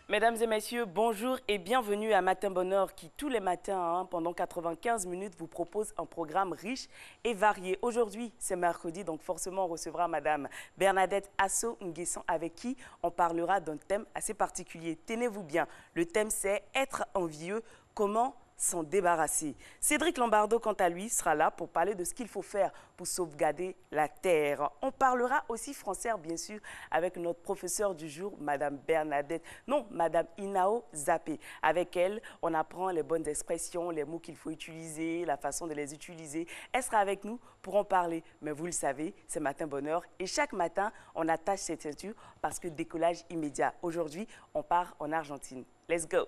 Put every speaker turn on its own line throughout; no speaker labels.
Mesdames et messieurs, bonjour et bienvenue à Matin Bonheur qui, tous les matins, pendant 95 minutes, vous propose un programme riche et varié. Aujourd'hui, c'est mercredi, donc forcément, on recevra Madame Bernadette Asso-Nguessan avec qui on parlera d'un thème assez particulier. Tenez-vous bien, le thème c'est « Être envieux, comment s'en débarrasser ». Cédric Lombardo, quant à lui, sera là pour parler de ce qu'il faut faire pour sauvegarder la terre. On parlera aussi français, bien sûr, avec notre professeure du jour, Madame Madame Inao Zappé. Avec elle, on apprend les bonnes expressions, les mots qu'il faut utiliser, la façon de les utiliser. Elle sera avec nous pour en parler. Mais vous le savez, c'est Matin Bonheur. Et chaque matin, on attache cette ceinture parce que décollage immédiat. Aujourd'hui, on part en Argentine. Let's go!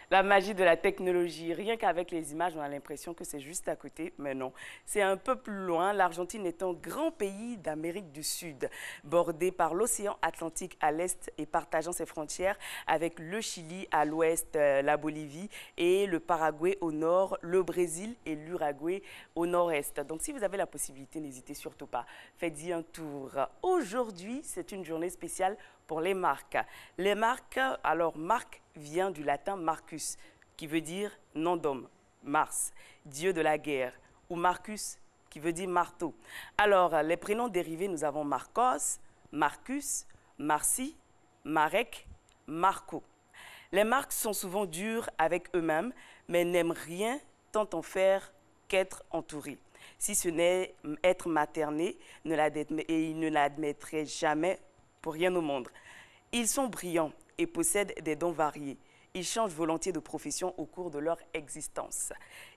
La magie de la technologie. Rien qu'avec les images, on a l'impression que c'est juste à côté, mais non. C'est un peu plus loin. L'Argentine est un grand pays d'Amérique du Sud, bordé par l'océan Atlantique à l'est et partageant ses frontières avec le Chili à l'ouest, la Bolivie et le Paraguay au nord, le Brésil et l'Uruguay au nord-est. Donc si vous avez la possibilité, n'hésitez surtout pas. Faites-y un tour. Aujourd'hui, c'est une journée spéciale pour les marques. Les marques, alors marque vient du latin marcus, qui veut dire nom d'homme, Mars, dieu de la guerre, ou Marcus, qui veut dire marteau. Alors, les prénoms dérivés, nous avons Marcos, Marcus, Marcy, Marek, Marco. Les Marques sont souvent durs avec eux-mêmes, mais n'aiment rien tant en faire qu'être entourés. Si ce n'est être materné, et ils ne l'admettraient jamais pour rien au monde. Ils sont brillants et possèdent des dons variés. Ils changent volontiers de profession au cours de leur existence.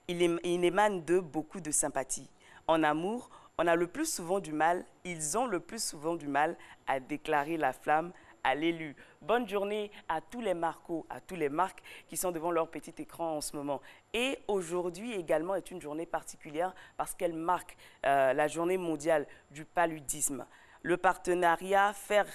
Ils émanent d'eux beaucoup de sympathie. En amour, on a le plus souvent du mal, ils ont le plus souvent du mal à déclarer la flamme à l'élu. Bonne journée à tous les Marcos, à tous les Marques qui sont devant leur petit écran en ce moment. Et aujourd'hui également est une journée particulière parce qu'elle marque la journée mondiale du paludisme. Le partenariat Faire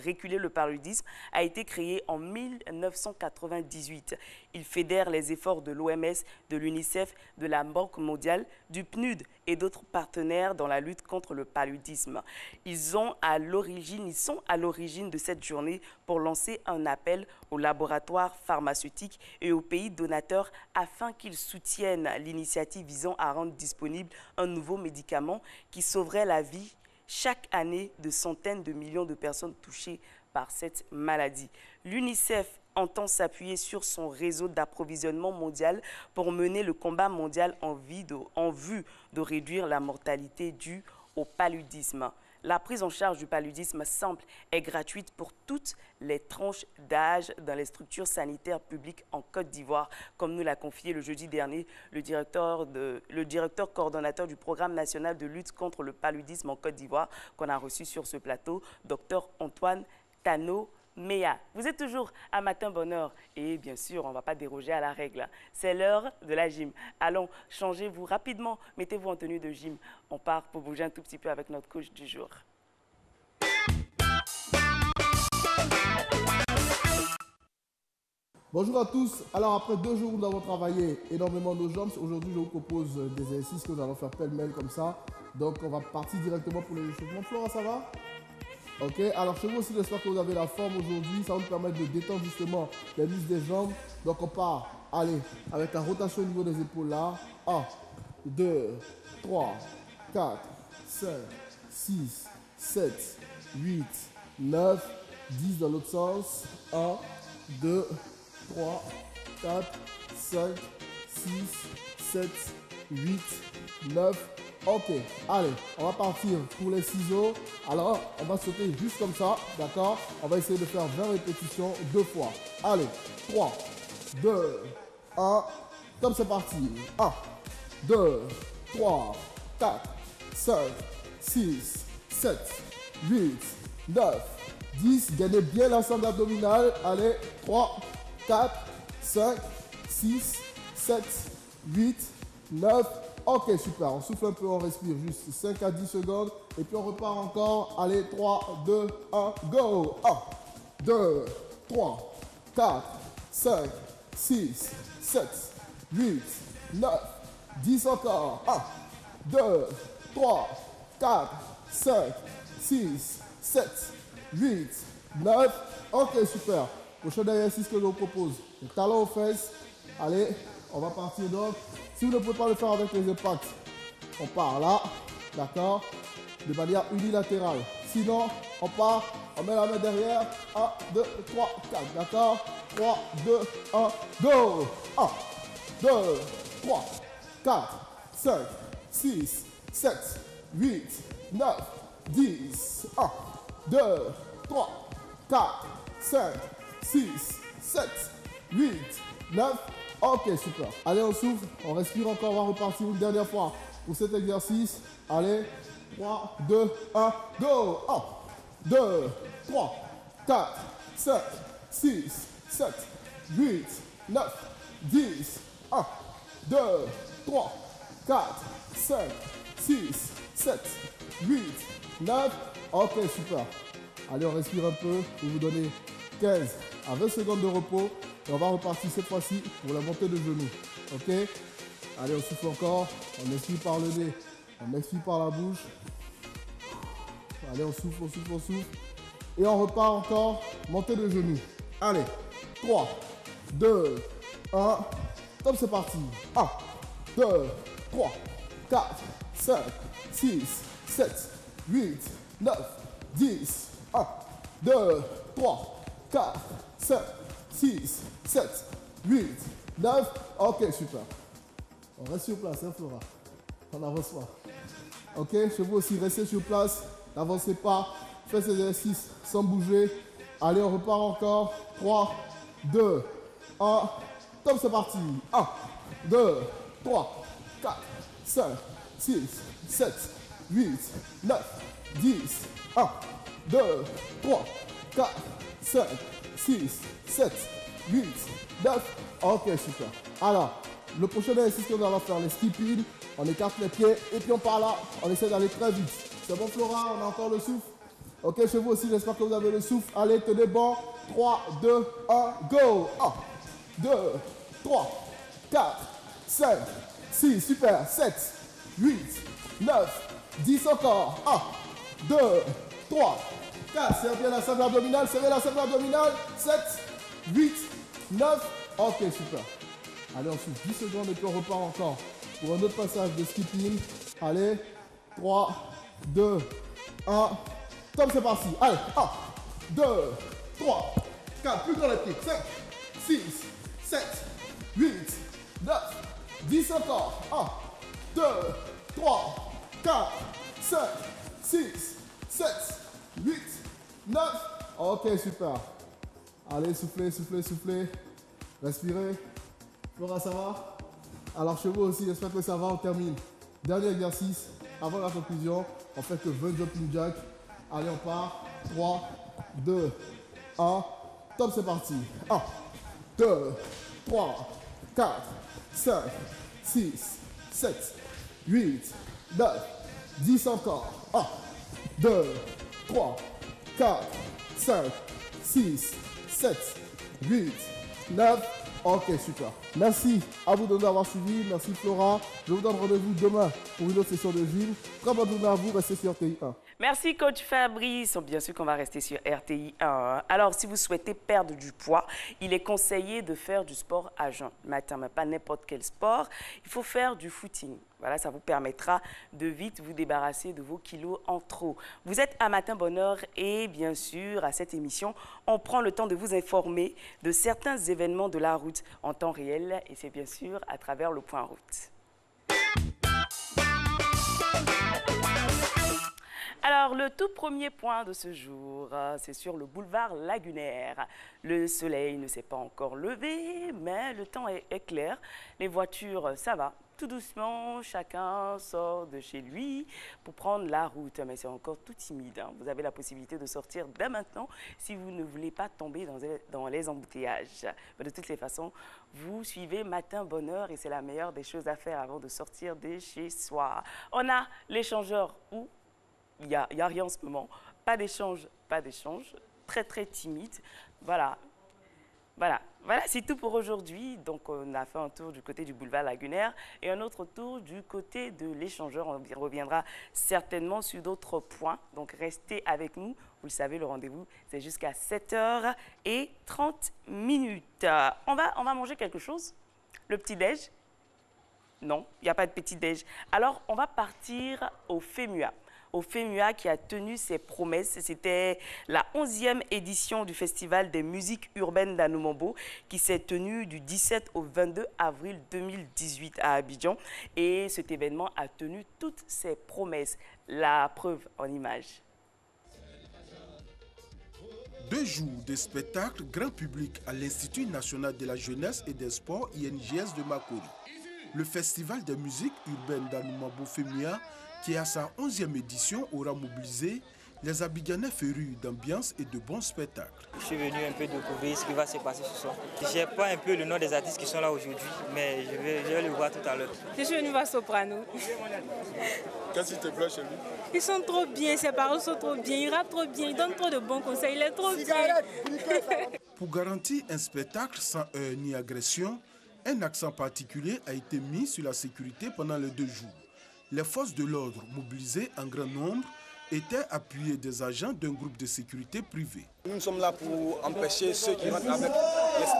reculer le paludisme a été créé en 1998. Il fédère les efforts de l'OMS, de l'UNICEF, de la Banque mondiale, du PNUD et d'autres partenaires dans la lutte contre le paludisme. Ils sont à l'origine de cette journée pour lancer un appel aux laboratoires pharmaceutiques et aux pays donateurs afin qu'ils soutiennent l'initiative visant à rendre disponible un nouveau médicament qui sauverait la vie chaque année de centaines de millions de personnes touchées par cette maladie. L'UNICEF entend s'appuyer sur son réseau d'approvisionnement mondial pour mener le combat mondial en vue de réduire la mortalité due au paludisme. La prise en charge du paludisme simple est gratuite pour toutes les tranches d'âge dans les structures sanitaires publiques en Côte d'Ivoire, comme nous l'a confié le jeudi dernier le directeur coordonnateur du programme national de lutte contre le paludisme en Côte d'Ivoire, qu'on a reçu sur ce plateau, Dr Antoine Tano Meya. Vous êtes toujours à Matin Bonheur et bien sûr, on ne va pas déroger à la règle. C'est l'heure de la gym. Allons, changez-vous rapidement, mettez-vous en tenue de gym. On part pour bouger un tout petit peu avec notre coach du jour.
Bonjour à tous. Alors après 2 jours où nous avons travaillé énormément nos jambes, aujourd'hui je vous propose des exercices que nous allons faire pêle-mêle comme ça. Donc on va partir directement pour les échauffements. Flora, ça va? Ok, alors chez vous aussi, j'espère que vous avez la forme aujourd'hui. Ça va nous permettre de détendre justement les muscles des jambes. Donc on part, allez, avec la rotation au niveau des épaules là. 1, 2, 3, 4, 5, 6, 7, 8, 9, 10 dans l'autre sens. 1, 2, 3, 4, 5, 6, 7, 8, 9. Ok, allez, on va partir pour les ciseaux. Alors, on va sauter juste comme ça, d'accord? On va essayer de faire 20 répétitions 2 fois. Allez, 3, 2, 1, top, c'est parti. 1, 2, 3, 4, 5, 6, 7, 8, 9, 10. Gagnez bien l'ensemble abdominal. Allez, 3, 4, 5, 6, 7, 8, 9. Ok, super. On souffle un peu, on respire juste 5 à 10 secondes. Et puis on repart encore. Allez, 3, 2, 1, go. 1, 2, 3, 4, 5, 6, 7, 8, 9, 10 encore. 1, 2, 3, 4, 5, 6, 7, 8, 9. Ok, super. Prochain exercice que je vous propose. Le talon aux fesses. Allez, on va partir donc. Si vous ne pouvez pas le faire avec les impacts, on part là, d'accord, de manière unilatérale. Sinon, on part, on met la main derrière. 1, 2, 3, 4, d'accord. 3, 2, 1, go. 1, 2, 3, 4, 5, 6, 7, 8, 9, 10. 1, 2, 3, 4, 5, 6, 7, 8, 9. Ok, super. Allez, on souffle, on respire encore, on va repartir une dernière fois pour cet exercice. Allez, 3, 2, 1, go. 1, 2, 3, 4, 5, 6, 7, 8, 9, 10. 1, 2, 3, 4, 5, 6, 7, 8, 9. Ok, super. Allez, on respire un peu pour vous donner 15 à 20 secondes de repos. Et on va repartir cette fois-ci pour la montée de genoux. Ok? Allez, on souffle encore. On expire par le nez. On expire par la bouche. Allez, on souffle, on souffle, on souffle. Et on repart encore. Montée de genoux. Allez. 3, 2, 1, 1. Top, c'est parti. 1, 2, 3, 4, 5, 6, 7, 8, 9, 10. 1, 2, 3, 4, 5, 6, 7, 8, 9. Ok, super. On reste sur place, hein, Flora. On n'avance pas. Ok, chez vous aussi, restez sur place. N'avancez pas. Faites ces exercices sans bouger. Allez, on repart encore. 3, 2, 1. Top, c'est parti. 1, 2, 3, 4, 5, 6, 7, 8, 9, 10. 1, 2, 3, 4, 5, 6, 7, 8, 9. Ok, super. Alors, le prochain exercice que nous allons faire, les skipping. On écarte les pieds et puis on part là. On essaie d'aller très vite. C'est bon, Flora? On a encore le souffle? Ok, chez vous aussi, j'espère que vous avez le souffle. Allez, tenez bon. 3, 2, 1, go. 1, 2, 3, 4, 5, 6, super. 7, 8, 9, 10 encore. 1, 2, 3, 4. Serrez bien la cercle abdominale. Serrez la cercle abdominale. 7, 8, 9. Ok, super. Allez, on souffle 10 secondes et puis on repart encore pour un autre passage de skipping. Allez, 3, 2, 1. Top, c'est parti. Allez, 1, 2, 3, 4. Plus dans les pieds. 5, 6, 7, 8, 9, 10 encore. 1, 2, 3, 4, 5, 6, 7, 8, 9. Ok, super. Allez, soufflez, soufflez, soufflez. Respirez. Flora, ça va? Alors chez vous aussi, j'espère que ça va, on termine. Dernier exercice, avant la conclusion, on fait que 20 jumping jack. Allez, on part. 3, 2, 1. Top, c'est parti. 1, 2, 3, 4, 5, 6, 7, 8, 9, 10 encore. 1, 2, 3, 4, 5, 6, 7, 8, 9. Ok, super. Merci à vous de nous avoir suivis. Merci Flora. Je vous donne rendez-vous demain pour une autre session de gym. Très bonne journée à vous. Restez sur RTI1.
Merci coach Fabrice. Bien sûr qu'on va rester sur RTI1. Alors, si vous souhaitez perdre du poids, il est conseillé de faire du sport à jeun le matin, mais pas n'importe quel sport. Il faut faire du footing. Voilà, ça vous permettra de vite vous débarrasser de vos kilos en trop. Vous êtes à Matin Bonheur et bien sûr, à cette émission, on prend le temps de vous informer de certains événements de la route en temps réel et c'est bien sûr à travers le point route. Alors, le tout premier point de ce jour, c'est sur le boulevard Lagunaire. Le soleil ne s'est pas encore levé, mais le temps est clair. Les voitures, ça va. Tout doucement, chacun sort de chez lui pour prendre la route. Mais c'est encore tout timide. Hein. Vous avez la possibilité de sortir dès maintenant si vous ne voulez pas tomber dans les embouteillages. Mais de toutes les façons, vous suivez Matin Bonheur et c'est la meilleure des choses à faire avant de sortir de chez soi. On a l'échangeur où il n'y a rien en ce moment. Pas d'échange, très très timide. Voilà, c'est tout pour aujourd'hui. Donc, on a fait un tour du côté du boulevard Lagunaire et un autre tour du côté de l'échangeur. On reviendra certainement sur d'autres points. Donc, restez avec nous. Vous le savez, le rendez-vous, c'est jusqu'à 7h30. On va manger quelque chose? Le petit-déj? Non, il n'y a pas de petit-déj. Alors, on va partir au FEMUA. Au FEMUA qui a tenu ses promesses. C'était la 11e édition du Festival des musiques urbaines d'Anoumambo qui s'est tenu du 17 au 22 avril 2018 à Abidjan. Et cet événement a tenu toutes ses promesses. La preuve en images.
2 jours de spectacle grand public à l'Institut national de la jeunesse et des sports INJS de Makori. Le Festival des musiques urbaines d'Anoumambo FEMUA qui à sa 11e édition aura mobilisé les Abidjanais férus d'ambiance et de bons spectacles.
Je suis venu un peu découvrir ce qui va se passer ce soir. Je n'ai pas un peu le nom des artistes qui sont là aujourd'hui, mais je vais le voir tout à l'heure.
Je suis venue voir Soprano.
Qu'est-ce qui te plaît chez lui?
Ils sont trop bien, ses paroles sont trop bien, il rappe trop bien, il donne trop de bons conseils, il est trop bien.
Pour garantir un spectacle sans heurts ni agression, un accent particulier a été mis sur la sécurité pendant les 2 jours. Les forces de l'ordre, mobilisées en grand nombre, étaient appuyés des agents d'un groupe de sécurité privé.
Nous sommes là pour empêcher ceux qui rentrent avec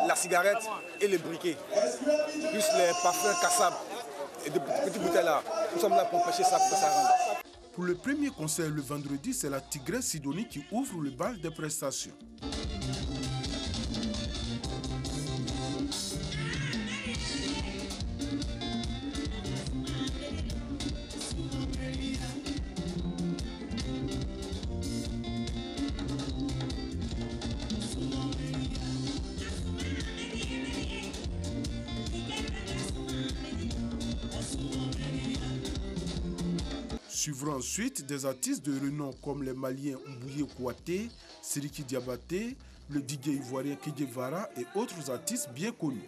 la cigarette et les briquets, plus les parfums cassables et de petites bouteilles là. Nous sommes là pour empêcher ça, pour que ça rentre.
Pour le premier concert le vendredi, c'est la Tigresse Sidonie qui ouvre le bal des prestations. Suivront ensuite des artistes de renom comme les Maliens Mbouye Kouaté, Siriki Diabaté, le diguet ivoirien Kidjevara et autres artistes bien connus.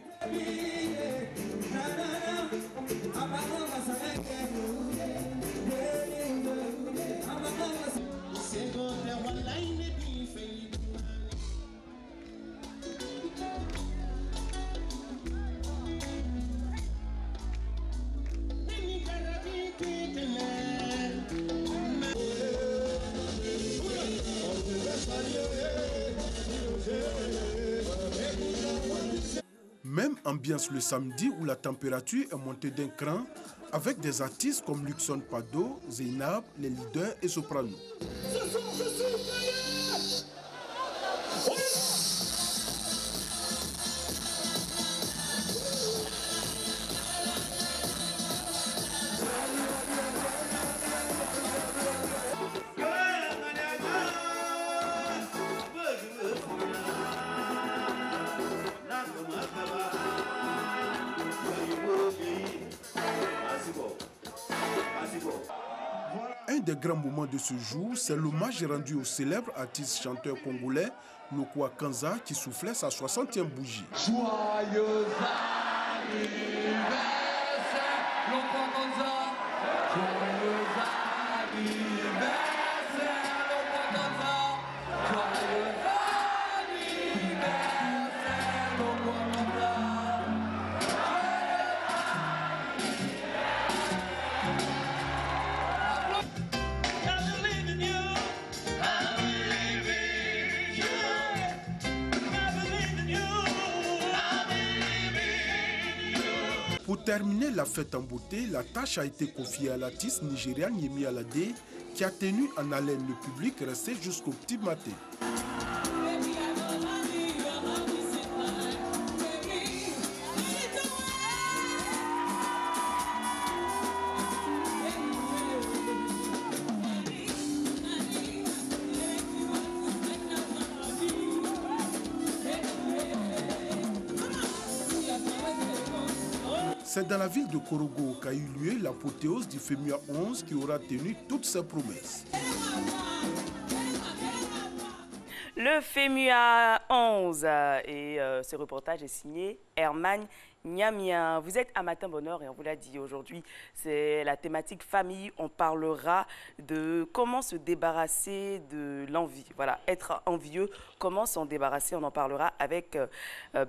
Même ambiance le samedi où la température est montée d'un cran avec des artistes comme Luxon Pado, Zeynab, les leaders et Soprano. Un des grands moments de ce jour, c'est l'hommage rendu au célèbre artiste chanteur congolais Lokwa Kanza qui soufflait sa 60e bougie.
Joyeux anniversaire, Lokwa Kanza. Joyeux anniversaire, Lokwa Kanza. Joyeux anniversaire, Lokwa Kanza.
Pour terminer la fête en beauté, la tâche a été confiée à l'artiste nigérian Yemi Alade qui a tenu en haleine le public resté jusqu'au petit matin. C'est dans la ville de Korogo qu'a eu lieu l'apothéose du FEMUA 11 qui aura tenu toutes ses promesses.
Le FEMUA 11 et ce reportage est signé Herman Niamien. Vous êtes à Matin Bonheur et on vous l'a dit aujourd'hui, c'est la thématique famille. On parlera de comment se débarrasser de l'envie. Voilà, être envieux, comment s'en débarrasser. On en parlera avec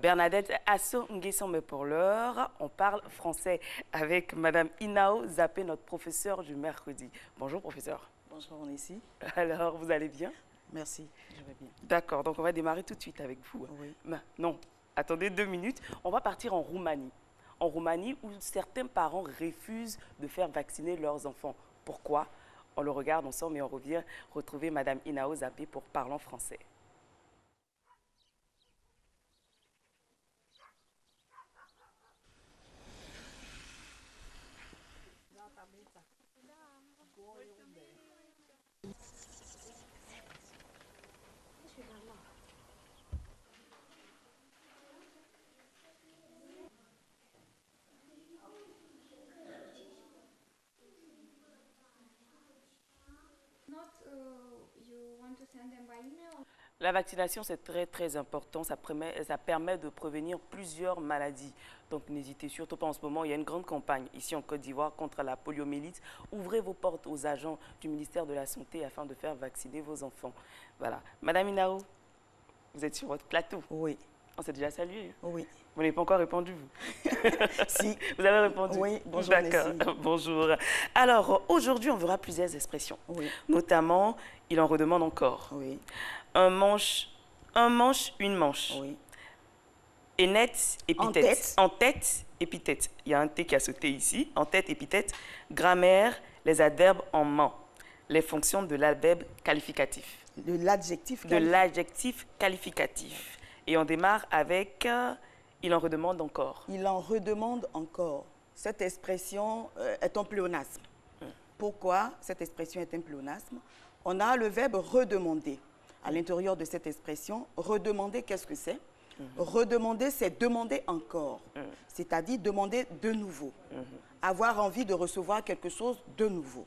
Bernadette Asso-Nguesson. Mais pour l'heure, on parle français avec Madame Inao Zappé, notre professeure du mercredi. Bonjour professeur.
Bonjour, on est ici.
Alors, vous allez bien?
Merci, je vais bien.
D'accord, donc on va démarrer tout de suite avec vous.
Oui.
Non, attendez 2 minutes. On va partir en Roumanie. En Roumanie où certains parents refusent de faire vacciner leurs enfants. Pourquoi? On le regarde ensemble et on revient retrouver Madame Inao Zappé pour Parlons français. La vaccination, c'est très important. Ça permet de prévenir plusieurs maladies. Donc, n'hésitez surtout pas en ce moment. Il y a une grande campagne ici en Côte d'Ivoire contre la poliomyélite. Ouvrez vos portes aux agents du ministère de la Santé afin de faire vacciner vos enfants. Voilà. Madame Inao, vous êtes sur votre plateau.
Oui.
On s'est déjà salué.
Oui.
Vous n'avez pas encore répondu, vous?
Si.
Vous avez répondu?
Oui, bonjour.
D'accord, bonjour. Alors, aujourd'hui, on verra plusieurs expressions.
Oui.
Notamment, il en redemande encore.
Oui.
Un manche, une manche.
Oui.
Énette, épithète. En tête, épithète. Il y a un T qui a sauté ici. En tête, épithète. Grammaire, les adverbes en main. Les fonctions de l'adverbe qualificatif.
De l'adjectif
qualificatif. De l'adjectif qualificatif. Et on démarre avec il en redemande encore.
Il en redemande encore. Cette expression est un pléonasme. Pourquoi cette expression est un pléonasme? On a le verbe redemander. À l'intérieur de cette expression, redemander, qu'est-ce que c'est? Redemander, c'est demander encore. C'est-à-dire demander de nouveau. Avoir envie de recevoir quelque chose de nouveau.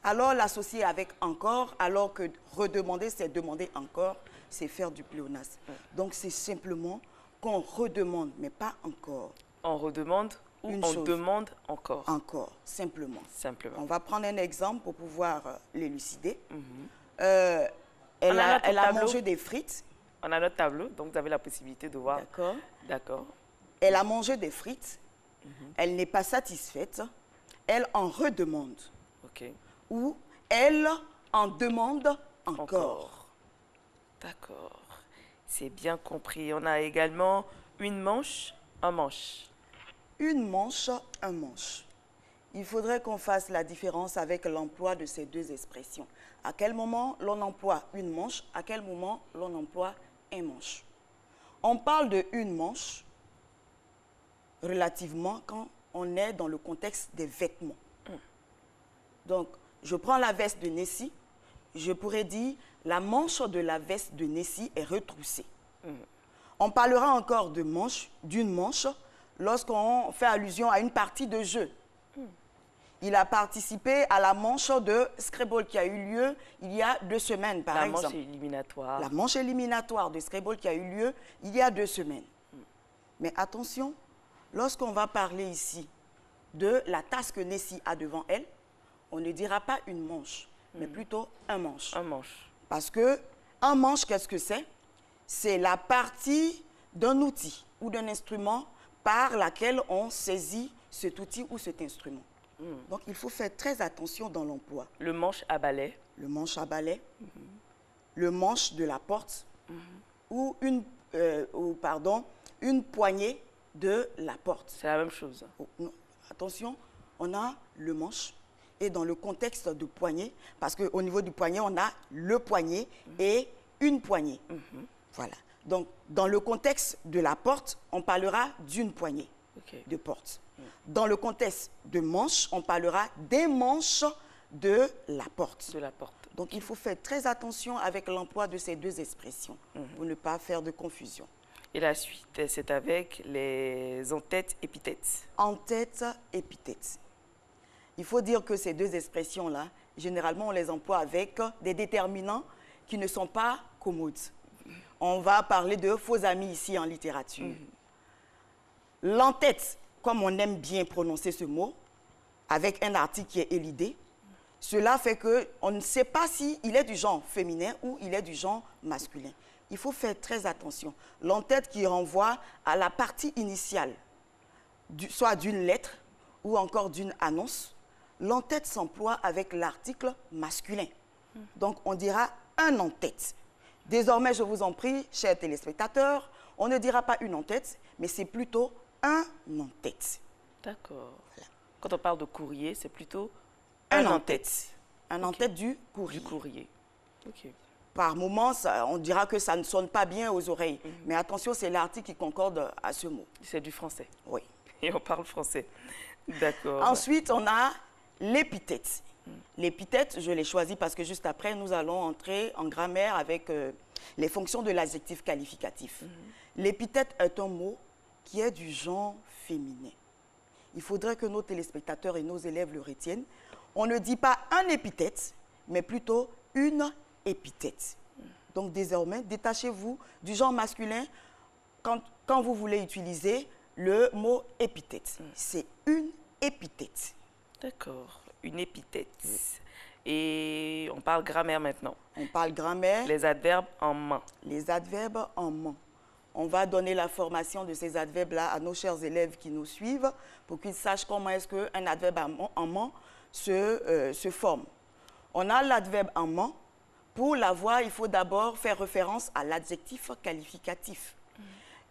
Alors l'associer avec encore, alors que redemander, c'est demander encore, c'est faire du pléonasme. Donc c'est simplement qu'on redemande, mais pas encore.
On redemande ou on demande encore?
Encore, simplement.
Simplement.
On va prendre un exemple pour pouvoir l'élucider. Elle a mangé des frites.
On a notre tableau, donc vous avez la possibilité de voir.
D'accord.
D'accord.
Elle a mangé des frites. Elle n'est pas satisfaite. Elle en redemande.
OK.
Ou elle en demande encore.
D'accord. C'est bien compris. On a également une manche, un manche.
Une manche, un manche. Il faudrait qu'on fasse la différence avec l'emploi de ces deux expressions. À quel moment l'on emploie une manche, à quel moment l'on emploie un manche. On parle de une manche relativement quand on est dans le contexte des vêtements. Donc, je prends la veste de Nessie, je pourrais dire la manche de la veste de Nessie est retroussée. On parlera encore de manche, d'une manche, lorsqu'on fait allusion à une partie de jeu. Il a participé à la manche de Scrabble qui a eu lieu il y a 2 semaines, par exemple.
La manche éliminatoire.
La manche éliminatoire de Scrabble qui a eu lieu il y a 2 semaines. Mais attention, lorsqu'on va parler ici de la tasse que Nessie a devant elle, on ne dira pas une manche, mais plutôt un manche.
Un manche.
Parce que un manche, qu'est-ce que c'est? C'est la partie d'un outil ou d'un instrument par laquelle on saisit cet outil ou cet instrument. Donc, il faut faire très attention dans l'emploi.
Le manche à balai.
Le manche à balai. Le manche de la porte. Ou une poignée de la porte.
C'est la même chose.
Oh, non. Attention, on a le manche et dans le contexte de poignée, parce qu'au niveau du poignet, on a le poignet et une poignée. Voilà. Donc, dans le contexte de la porte, on parlera d'une poignée de porte. Dans le contexte de manche, on parlera des manches de la porte.
De la porte.
Donc, il faut faire très attention avec l'emploi de ces deux expressions pour ne pas faire de confusion.
Et la suite, c'est avec les en-tête épithètes.
En-tête épithètes. Il faut dire que ces deux expressions-là, généralement, on les emploie avec des déterminants qui ne sont pas commodes. On va parler de faux amis ici en littérature. L'en-tête, comme on aime bien prononcer ce mot, avec un article qui est élidé, cela fait qu'on ne sait pas s'il est du genre féminin ou il est du genre masculin. Il faut faire très attention. L'en-tête qui renvoie à la partie initiale, soit d'une lettre ou encore d'une annonce, l'en-tête s'emploie avec l'article masculin. Donc, on dira un en-tête. Désormais, je vous en prie, chers téléspectateurs, on ne dira pas une en-tête, mais c'est plutôt un en-tête.
D'accord. Voilà. Quand on parle de courrier, c'est plutôt
un en-tête. Un en-tête du courrier.
Du courrier. OK.
Par moments, on dira que ça ne sonne pas bien aux oreilles. Mais attention, c'est l'article qui concorde à ce mot.
C'est du français.
Oui.
Et on parle français. D'accord.
Ensuite, on a l'épithète. L'épithète, je l'ai choisi parce que juste après, nous allons entrer en grammaire avec les fonctions de l'adjectif qualificatif. L'épithète est un mot qui est du genre féminin. Il faudrait que nos téléspectateurs et nos élèves le retiennent. On ne dit pas un épithète, mais plutôt une épithète. Donc désormais, détachez-vous du genre masculin quand vous voulez utiliser le mot épithète. C'est une épithète.
D'accord, une épithète. Et on parle grammaire maintenant.
On parle grammaire.
Les adverbes en main.
Les adverbes en main. On va donner la formation de ces adverbes-là à nos chers élèves qui nous suivent pour qu'ils sachent comment est-ce qu'un adverbe en ment se forme. On a l'adverbe en ment. Pour l'avoir, il faut d'abord faire référence à l'adjectif qualificatif.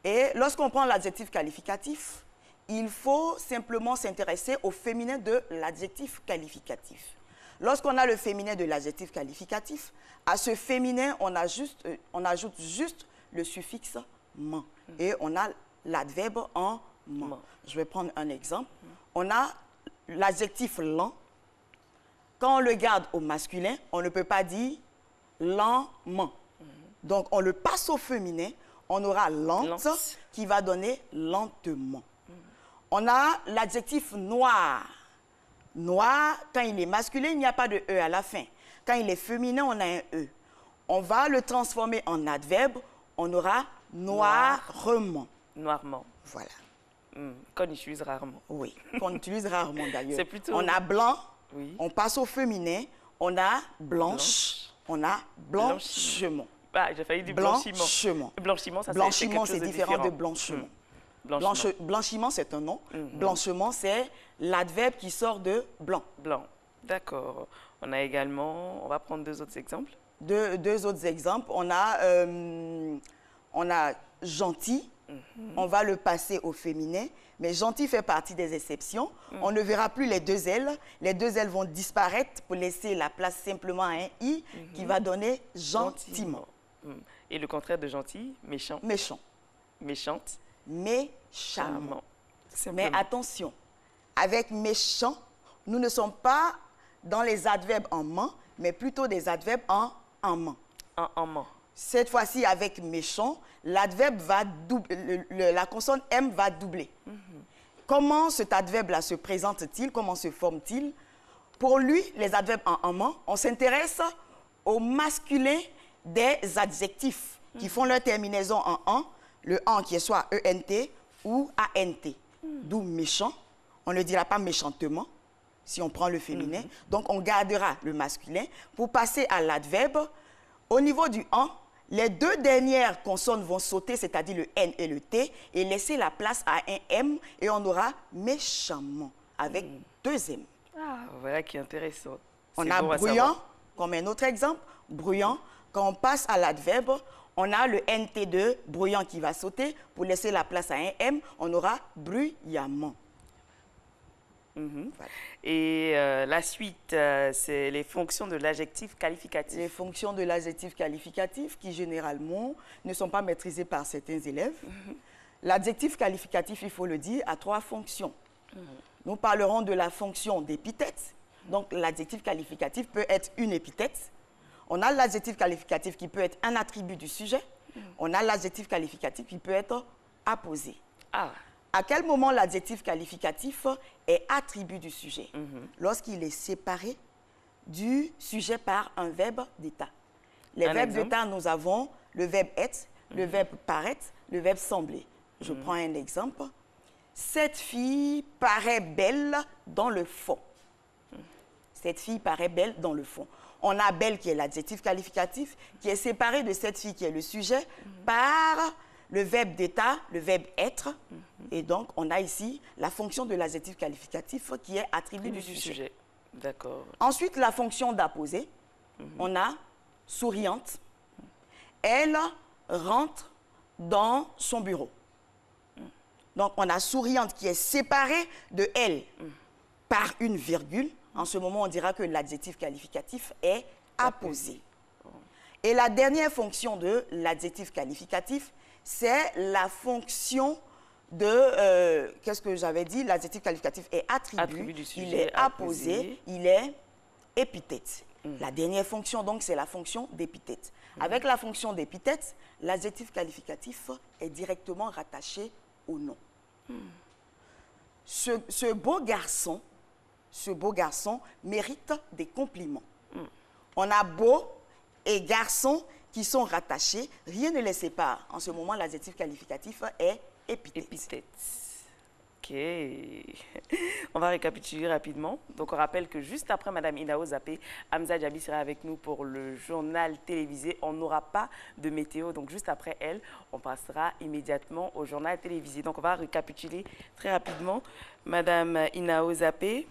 Et lorsqu'on prend l'adjectif qualificatif, il faut simplement s'intéresser au féminin de l'adjectif qualificatif. Lorsqu'on a le féminin de l'adjectif qualificatif, à ce féminin, on ajoute juste le suffixe ment. Et on a l'adverbe en ment. Je vais prendre un exemple. On a l'adjectif lent. Quand on le garde au masculin, on ne peut pas dire lentement. Donc, on le passe au féminin, on aura lente qui va donner lentement. On a l'adjectif noir. Noir, quand il est masculin, il n'y a pas de E à la fin. Quand il est féminin, on a un E. On va le transformer en adverbe, on aura noirement.
Noirement.
Voilà.
Qu'on utilise rarement.
Oui, qu'on utilise rarement d'ailleurs.
C'est plutôt...
On a blanc,
oui.
On passe au féminin, on a blanche. On a blanchiment.
Ah, j'ai failli dire blanchiment.
Blanchiment, c'est différent de blanchiment. Blanchiment, c'est un nom. Blanchiment, c'est l'adverbe qui sort de blanc.
Blanc, d'accord. On a également, on va prendre deux autres exemples.
Deux autres exemples. On a gentil, on va le passer au féminin, mais gentil fait partie des exceptions. On ne verra plus les deux L. Les deux L vont disparaître pour laisser la place simplement à un I qui va donner gentiment.
Et le contraire de gentil, méchant.
Méchant.
Méchante.
Méchamment. Mais attention, avec méchant, nous ne sommes pas dans les adverbes en ment, mais plutôt des adverbes en ment.
En ment.
Cette fois-ci, avec méchant, l'adverbe va doubler, la consonne M va doubler. Comment cet adverbe-là se présente-t-il? Comment se forme-t-il? Pour lui, les adverbes en ment, on s'intéresse au masculin des adjectifs qui font leur terminaison en an, le an qui est soit ENT ou ANT. D'où méchant, on ne dira pas méchantement si on prend le féminin. Donc, on gardera le masculin pour passer à l'adverbe. Au niveau du an, les deux dernières consonnes vont sauter, c'est-à-dire le N et le T, et laisser la place à un M, et on aura méchamment, avec deux M.
Ah, voilà qui est intéressant.
On a bruyant, comme un autre exemple, bruyant. Quand on passe à l'adverbe, on a le NT de bruyant qui va sauter, pour laisser la place à un M, on aura bruyamment.
Voilà. Et la suite, c'est les fonctions de l'adjectif qualificatif.
Les fonctions de l'adjectif qualificatif qui, généralement, ne sont pas maîtrisées par certains élèves. L'adjectif qualificatif, il faut le dire, a trois fonctions. Nous parlerons de la fonction d'épithète. Donc, l'adjectif qualificatif peut être une épithète. On a l'adjectif qualificatif qui peut être un attribut du sujet. On a l'adjectif qualificatif qui peut être apposé.
Ah.
À quel moment l'adjectif qualificatif est attribut du sujet? Lorsqu'il est séparé du sujet par un verbe d'état. Les verbes d'état, nous avons le verbe être, le verbe paraître, le verbe sembler. Je prends un exemple. Cette fille paraît belle dans le fond. Cette fille paraît belle dans le fond. On a belle qui est l'adjectif qualificatif, qui est séparé de cette fille qui est le sujet par le verbe d'état, le verbe être. Et donc, on a ici la fonction de l'adjectif qualificatif qui est attribut du sujet.
D'accord.
Ensuite, la fonction d'apposé. On a souriante. Elle rentre dans son bureau. Donc, on a souriante qui est séparée de elle par une virgule. En ce moment, on dira que l'adjectif qualificatif est apposé. Et la dernière fonction de l'adjectif qualificatif, c'est la fonction de... qu'est-ce que j'avais dit? L'adjectif qualificatif est attribut du sujet, il est apposé, il est épithète. La dernière fonction, donc, c'est la fonction d'épithète. Avec la fonction d'épithète, l'adjectif qualificatif est directement rattaché au nom. Ce beau garçon mérite des compliments. On a beau et garçon qui sont rattachés, rien ne les sépare. En ce moment, l'adjectif qualificatif est épithète.
Épithète. Ok. On va récapituler rapidement. Donc, on rappelle que juste après Mme Inao Zappé, Hamza Diaby sera avec nous pour le journal télévisé. On n'aura pas de météo. Donc, juste après elle, on passera immédiatement au journal télévisé. Donc, on va récapituler très rapidement. Mme Inao Zappé.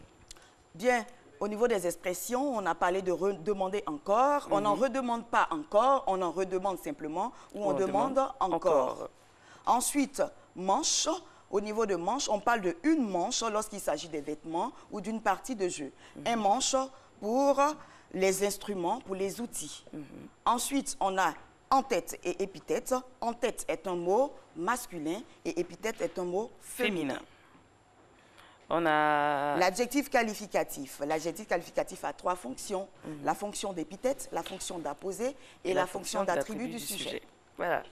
Bien. Au niveau des expressions, on a parlé de redemander encore. On n'en redemande pas encore, on en redemande simplement ou on demande encore. Ensuite, manche. Au niveau de manche, on parle de une manche lorsqu'il s'agit des vêtements ou d'une partie de jeu. Un manche pour les instruments, pour les outils. Ensuite, on a en-tête et épithète. En-tête est un mot masculin et épithète est un mot féminin.
On a
l'adjectif qualificatif. L'adjectif qualificatif a 3 fonctions. La fonction d'épithète, la fonction d'apposé et la fonction d'attribut du sujet.
Voilà.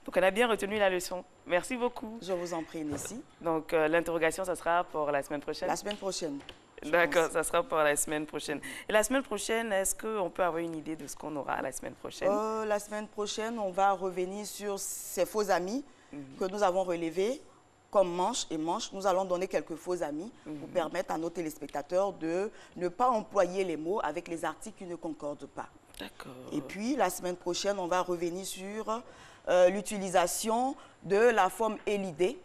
Donc, on a bien retenu la leçon. Merci beaucoup.
Je vous en prie, Nessie.
Donc, l'interrogation, ça sera pour la semaine prochaine?
La semaine prochaine.
D'accord, ça sera pour la semaine prochaine. Et la semaine prochaine, est-ce qu'on peut avoir une idée de ce qu'on aura la semaine prochaine?
La semaine prochaine, on va revenir sur ces faux amis que nous avons relevés. Comme manche et manche, nous allons donner quelques faux amis pour permettre à nos téléspectateurs de ne pas employer les mots avec les articles qui ne concordent pas.
D'accord.
Et puis, la semaine prochaine, on va revenir sur l'utilisation de la forme élidée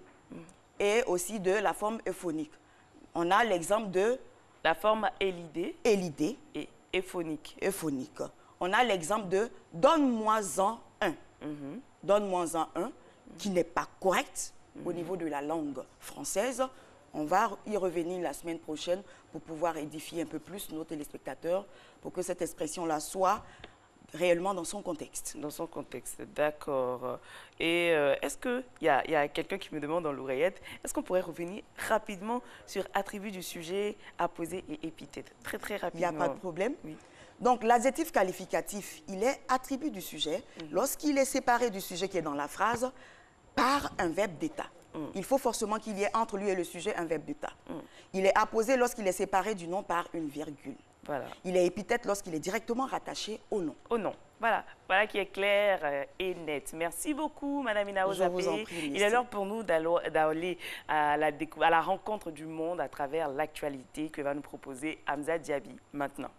et aussi de la forme euphonique. On a l'exemple de...
La forme élidée.
Élidée.
Et euphonique.
Euphonique. On a l'exemple de « donne-moi-en un ». Donne-moi-en un, qui n'est pas correct au niveau de la langue française. On va y revenir la semaine prochaine pour pouvoir édifier un peu plus nos téléspectateurs pour que cette expression-là soit réellement dans son contexte.
Dans son contexte, d'accord. Et est-ce qu'il y a quelqu'un qui me demande dans l'oreillette, est-ce qu'on pourrait revenir rapidement sur attribut du sujet, apposé et épithète? Très, très rapidement.
Il n'y a pas de problème.
Oui.
Donc, l'adjectif qualificatif, il est attribut du sujet lorsqu'il est séparé du sujet qui est dans la phrase par un verbe d'état. Il faut forcément qu'il y ait entre lui et le sujet un verbe d'état. Il est apposé lorsqu'il est séparé du nom par une virgule.
Voilà.
Il est épithète lorsqu'il est directement rattaché au nom.
Au nom. Voilà. Voilà qui est clair et net. Merci beaucoup, Madame Inao Zappé.
Je vous en prie,
il est l'heure pour nous d'aller à la rencontre du monde à travers l'actualité que va nous proposer Hamza Diaby maintenant.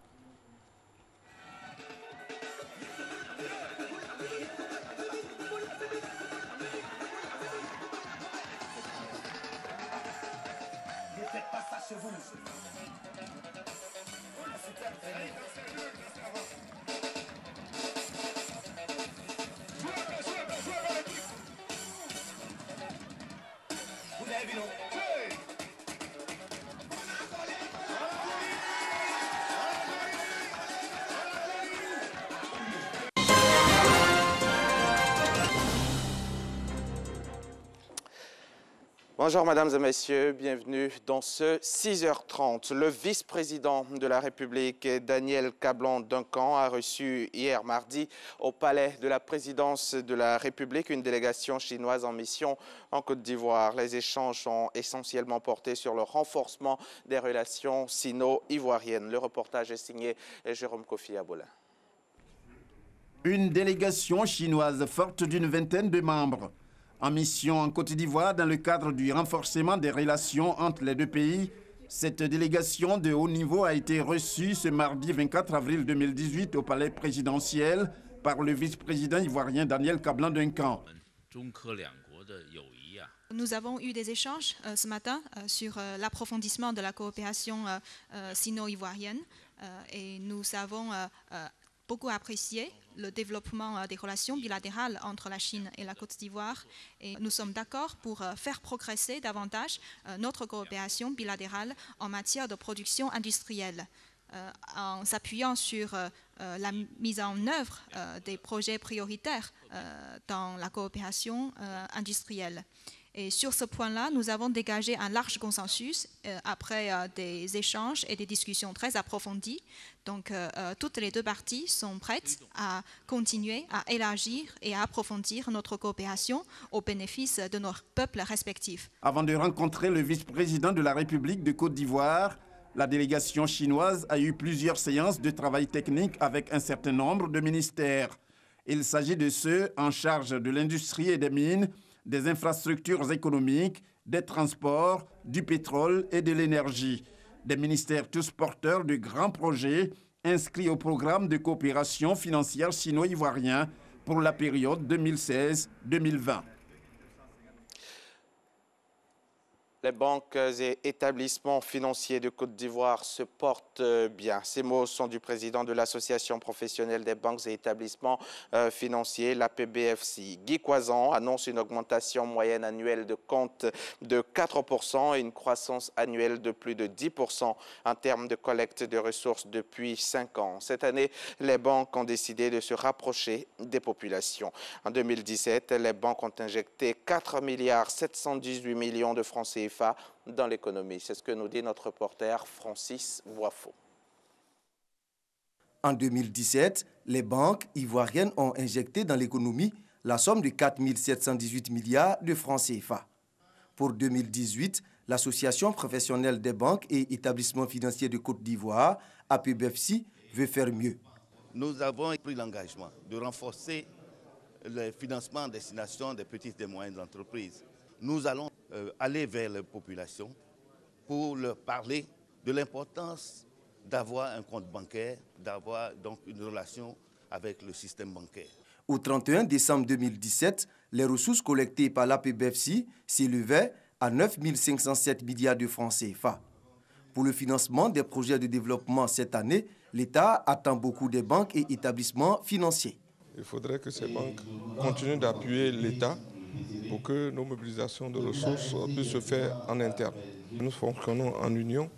Bonjour mesdames et messieurs, bienvenue dans ce 6h30. Le vice-président de la République, Daniel Kablan-Duncan, a reçu hier mardi au palais de la présidence de la République une délégation chinoise en mission en Côte d'Ivoire. Les échanges sont essentiellement portés sur le renforcement des relations sino-ivoiriennes. Le reportage est signé Jérôme Kofi Aboulin.
Une délégation chinoise forte d'une vingtaine de membres. En mission en Côte d'Ivoire dans le cadre du renforcement des relations entre les deux pays, cette délégation de haut niveau a été reçue ce mardi 24 avril 2018 au palais présidentiel par le vice-président ivoirien Daniel Kablan-Duncan.
Nous avons eu des échanges ce matin sur l'approfondissement de la coopération sino-ivoirienne et nous avons beaucoup apprécié le développement des relations bilatérales entre la Chine et la Côte d'Ivoire et nous sommes d'accord pour faire progresser davantage notre coopération bilatérale en matière de production industrielle en s'appuyant sur la mise en œuvre des projets prioritaires dans la coopération industrielle. Et sur ce point-là, nous avons dégagé un large consensus après des échanges et des discussions très approfondies. Donc, toutes les deux parties sont prêtes à continuer à élargir et à approfondir notre coopération au bénéfice de nos peuples respectifs.
Avant de rencontrer le vice-président de la République de Côte d'Ivoire, la délégation chinoise a eu plusieurs séances de travail technique avec un certain nombre de ministères. Il s'agit de ceux en charge de l'industrie et des mines, des infrastructures économiques des transports, du pétrole et de l'énergie. Des ministères tous porteurs de grands projets inscrits au programme de coopération financière sino-ivoirien pour la période 2016-2020.
Les banques et établissements financiers de Côte d'Ivoire se portent bien. Ces mots sont du président de l'Association professionnelle des banques et établissements financiers, l'APBFC. Guy Coisan annonce une augmentation moyenne annuelle de compte de 4% et une croissance annuelle de plus de 10% en termes de collecte de ressources depuis 5 ans. Cette année, les banques ont décidé de se rapprocher des populations. En 2017, les banques ont injecté 4,718 milliards de francs CFA dans l'économie. C'est ce que nous dit notre reporter Francis Boifo.
En 2017, les banques ivoiriennes ont injecté dans l'économie la somme de 4 718 milliards de francs CFA. Pour 2018, l'Association professionnelle des banques et établissements financiers de Côte d'Ivoire, APBFC, veut faire mieux.
Nous avons pris l'engagement de renforcer le financement en destination des petites et moyennes entreprises. Nous allons aller vers les populations pour leur parler de l'importance d'avoir un compte bancaire, d'avoir donc une relation avec le système bancaire.
Au 31 décembre 2017, les ressources collectées par l'APBFC s'élevaient à 9 507 milliards de francs CFA. Pour le financement des projets de développement cette année, l'État attend beaucoup des banques et établissements financiers.
Il faudrait que ces banques continuent d'appuyer l'État pour que nos mobilisations de ressources puissent se faire en interne. Nous fonctionnons en union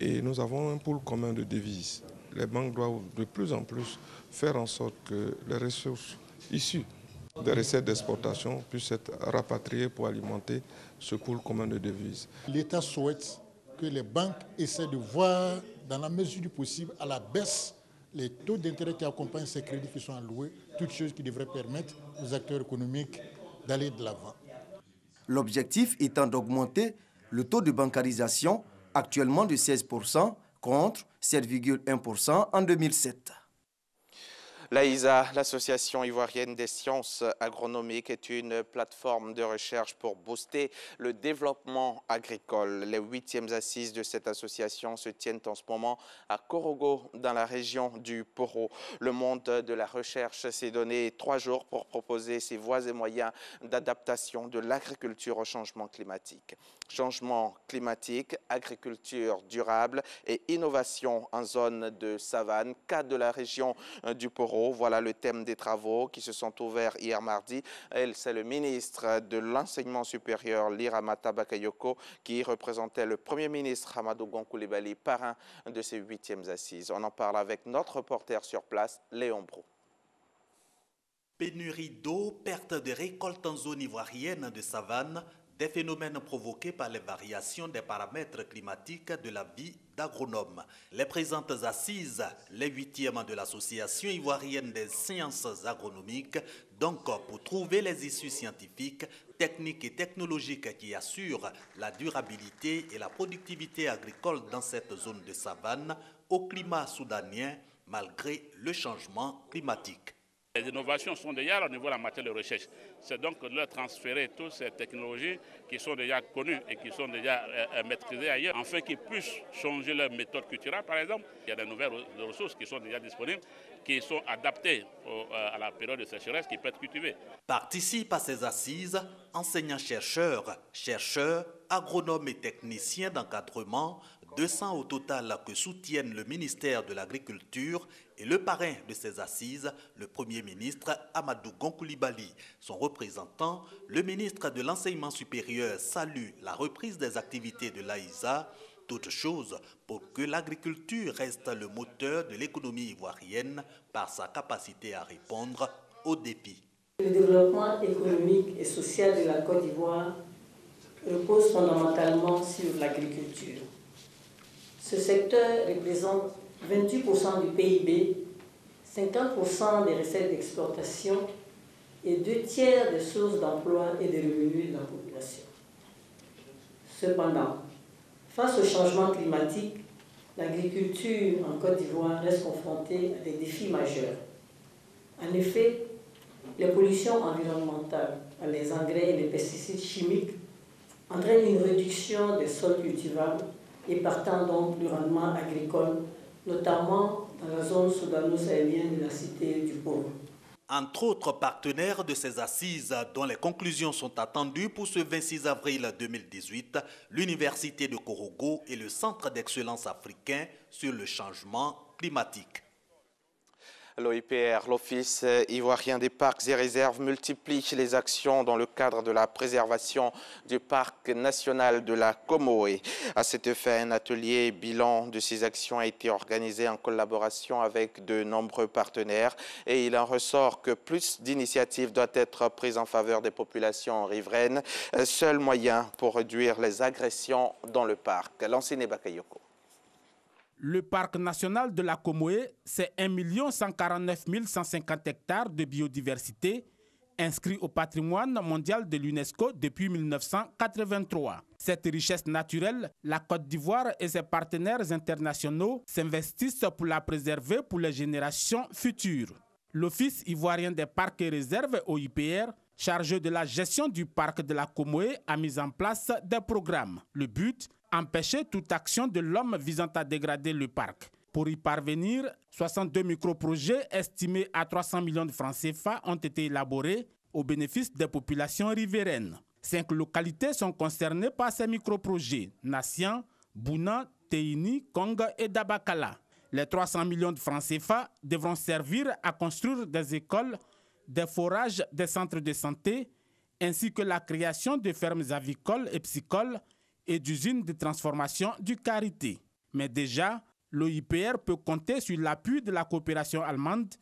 et nous avons un pool commun de devises. Les banques doivent de plus en plus faire en sorte que les ressources issues des recettes d'exportation puissent être rapatriées pour alimenter ce pool commun de devises.
L'État souhaite que les banques essaient de voir, dans la mesure du possible, à la baisse les taux d'intérêt qui accompagnent ces crédits qui sont alloués, toutes choses qui devraient permettre aux acteurs économiques d'aller de l'avant.
L'objectif étant d'augmenter le taux de bancarisation, actuellement de 16% contre 7,1% en 2007.
L'AISA, l'Association ivoirienne des sciences agronomiques, est une plateforme de recherche pour booster le développement agricole. Les 8e assises de cette association se tiennent en ce moment à Korogo, dans la région du Poro. Le monde de la recherche s'est donné 3 jours pour proposer ses voies et moyens d'adaptation de l'agriculture au changement climatique. Changement climatique, agriculture durable et innovation en zone de savane, cadre de la région du Poro. Voilà le thème des travaux qui se sont ouverts hier mardi. C'est le ministre de l'Enseignement supérieur, Liramata Bakayoko, qui représentait le Premier ministre Amadou Gon Coulibaly, parrain de ces 8e assises. On en parle avec notre reporter sur place, Léon Brou.
Pénurie d'eau, perte de récoltes en zone ivoirienne de savane, des phénomènes provoqués par les variations des paramètres climatiques de la vie d'agronomes. Les présentes assises, les 8e de l'Association ivoirienne des sciences agronomiques, donc pour trouver les issues scientifiques, techniques et technologiques qui assurent la durabilité et la productivité agricole dans cette zone de savane au climat soudanien malgré le changement climatique.
Les innovations sont déjà au niveau de la matière de recherche. C'est donc de leur transférer toutes ces technologies qui sont déjà connues et qui sont déjà maîtrisées ailleurs, afin qu'ils puissent changer leur méthode culturelle, par exemple. Il y a des nouvelles ressources qui sont déjà disponibles, qui sont adaptées à la période de sécheresse, qui peuvent être cultivées.
Participent à ces assises enseignants-chercheurs, chercheurs, agronomes et techniciens d'encadrement, 200 au total que soutiennent le ministère de l'Agriculture et le parrain de ces assises, le Premier ministre Amadou Gon Coulibaly. Son représentant, le ministre de l'Enseignement supérieur, salue la reprise des activités de l'AISA, toute chose pour que l'agriculture reste le moteur de l'économie ivoirienne par sa capacité à répondre aux défis.
Le développement économique et social de la Côte d'Ivoire repose fondamentalement sur l'agriculture. Ce secteur représente 28% du PIB, 50% des recettes d'exportation et 2 tiers des sources d'emploi et de revenus de la population. Cependant, face au changement climatique, l'agriculture en Côte d'Ivoire reste confrontée à des défis majeurs. En effet, les pollutions environnementales, les engrais et les pesticides chimiques entraîne une réduction des sols cultivables et partant donc du rendement agricole, notamment dans la zone soudano-sahélienne de la cité du Pôle.
Entre autres partenaires de ces assises, dont les conclusions sont attendues pour ce 26 avril 2018, l'Université de Korogo et le Centre d'excellence africain sur le changement climatique.
L'OIPR, l'Office ivoirien des parcs et réserves, multiplie les actions dans le cadre de la préservation du parc national de la Comoé. À cet effet, un atelier bilan de ces actions a été organisé en collaboration avec de nombreux partenaires et il en ressort que plus d'initiatives doivent être prises en faveur des populations riveraines, seul moyen pour réduire les agressions dans le parc. Lansine Bakayoko.
Le parc national de la Comoé, c'est 1 149 150 hectares de biodiversité inscrits au patrimoine mondial de l'UNESCO depuis 1983. Cette richesse naturelle, la Côte d'Ivoire et ses partenaires internationaux s'investissent pour la préserver pour les générations futures. L'Office ivoirien des parcs et réserves, OIPR, chargé de la gestion du parc de la Comoé, a mis en place des programmes. Le but, empêcher toute action de l'homme visant à dégrader le parc. Pour y parvenir, 62 microprojets estimés à 300 millions de francs CFA ont été élaborés au bénéfice des populations riveraines. 5 localités sont concernées par ces microprojets: Nassian, Bouna, Teini, Kong et Dabakala. Les 300 millions de francs CFA devront servir à construire des écoles, des forages, des centres de santé, ainsi que la création de fermes avicoles et piscicoles et d'usines de transformation du karité. Mais déjà, l'OIPR peut compter sur l'appui de la coopération allemande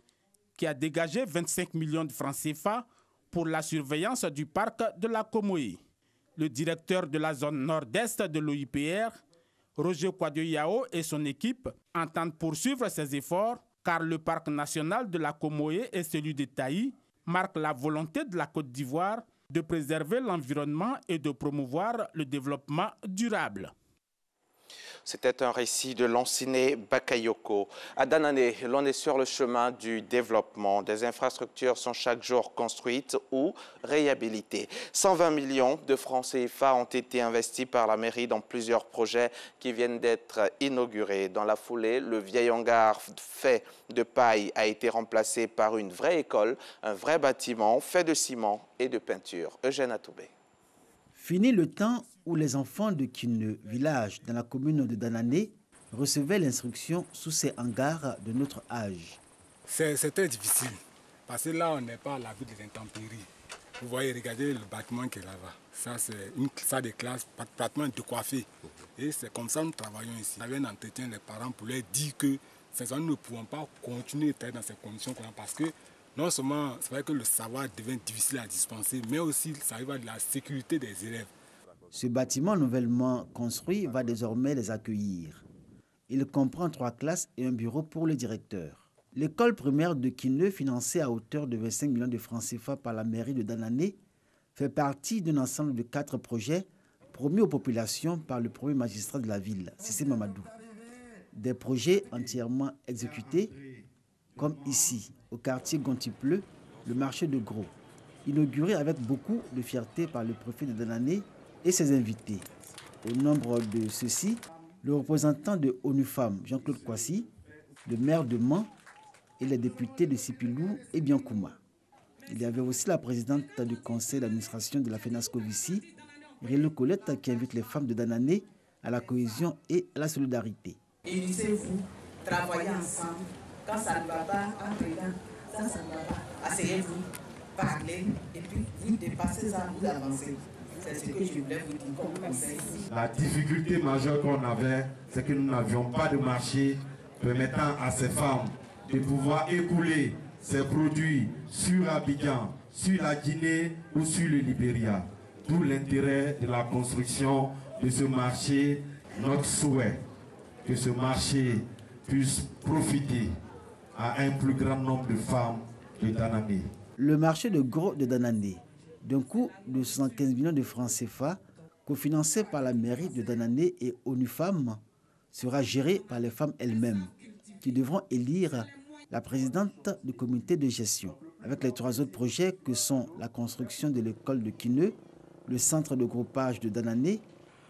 qui a dégagé 25 millions de francs CFA pour la surveillance du parc de la Comoé. Le directeur de la zone nord-est de l'OIPR, Roger Kwadioyao, et son équipe entendent poursuivre ces efforts car le parc national de la Comoé et celui de Taï marquent la volonté de la Côte d'Ivoire de préserver l'environnement et de promouvoir le développement durable.
C'était un récit de Lansine Bakayoko. À Danané, l'on est sur le chemin du développement. Des infrastructures sont chaque jour construites ou réhabilitées. 120 millions de francs CFA ont été investis par la mairie dans plusieurs projets qui viennent d'être inaugurés. Dans la foulée, le vieil hangar fait de paille a été remplacé par une vraie école, un vrai bâtiment fait de ciment et de peinture. Eugène Atoubé.
Fini le temps où les enfants de Kine, village dans la commune de Danané, recevaient l'instruction sous ces hangars de notre âge.
C'est très difficile, parce que là, on n'est pas à l'abri des intempéries. Vous voyez, regardez le bâtiment qui est là-bas. Ça, c'est une salle de classe pratiquement décoiffée. Et c'est comme ça que nous travaillons ici. On avait un entretien les parents pour leur dire que nous ne pouvons pas continuer à travailler dans ces conditions parce que non seulement c'est vrai que le savoir devient difficile à dispenser, mais aussi ça va de la sécurité des élèves.
Ce bâtiment nouvellement construit va désormais les accueillir. Il comprend 3 classes et un bureau pour le directeur. L'école primaire de Kineu, financée à hauteur de 25 millions de francs CFA par la mairie de Danané, fait partie d'un ensemble de 4 projets promis aux populations par le premier magistrat de la ville, Sissé Mamadou. Des projets entièrement exécutés, comme ici, au quartier Gontipleu, le marché de Gros, inauguré avec beaucoup de fierté par le préfet de Danané et ses invités. Au nombre de ceux-ci, le représentant de ONU Femmes, Jean-Claude Kwasi, le maire de Mans et les députés de Sipilou et Biankouma. Il y avait aussi la présidente du conseil d'administration de la FENASCO Vici, Rélo Colette, qui invite les femmes de Danané à la cohésion et à la solidarité.
Unissez-vous, travaillez ensemble. Quand ça ne va pas, entrez-dans. Ça ne va pas. Asseyez-vous, parlez, et puis vous dépassez ça, vous avancez. C'est ce que je voulais vous dire comme conseil.
La difficulté majeure qu'on avait, c'est que nous n'avions pas de marché permettant à ces femmes de pouvoir écouler ces produits sur Abidjan, sur la Guinée ou sur le Libéria. D'où l'intérêt de la construction de ce marché, notre souhait que ce marché puisse profiter à un plus grand nombre de femmes de Danané.
Le marché de Gros de Danané, d'un coût de 75 millions de francs CFA, cofinancé par la mairie de Danané et ONU Femmes, sera géré par les femmes elles-mêmes, qui devront élire la présidente du comité de gestion. Avec les 3 autres projets que sont la construction de l'école de Kineu, le centre de groupage de Danané,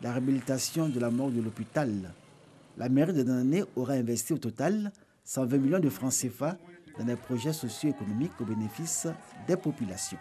la réhabilitation de la morgue de l'hôpital. La mairie de Danané aura investi au total 120 millions de francs CFA dans des projets socio-économiques au bénéfice des populations.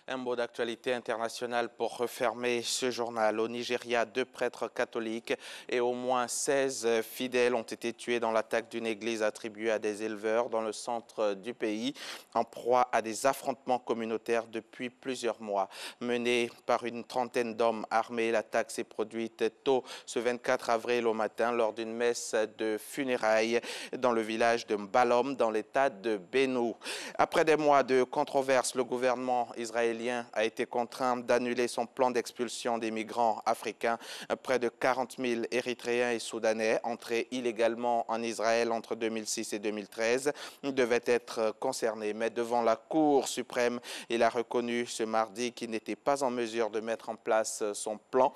Un mot d'actualité internationale pour refermer ce journal. Au Nigeria, 2 prêtres catholiques et au moins 16 fidèles ont été tués dans l'attaque d'une église attribuée à des éleveurs dans le centre du pays, en proie à des affrontements communautaires depuis plusieurs mois. Menée par une trentaine d'hommes armés, l'attaque s'est produite tôt ce 24 avril au matin lors d'une messe de funérailles dans le village de Mbalom dans l'état de Benue. Après des mois de controverses, le gouvernement israélien a été contraint d'annuler son plan d'expulsion des migrants africains. Près de 40 000 Érythréens et Soudanais entrés illégalement en Israël entre 2006 et 2013 devaient être concernés. Mais devant la Cour suprême, il a reconnu ce mardi qu'il n'était pas en mesure de mettre en place son plan.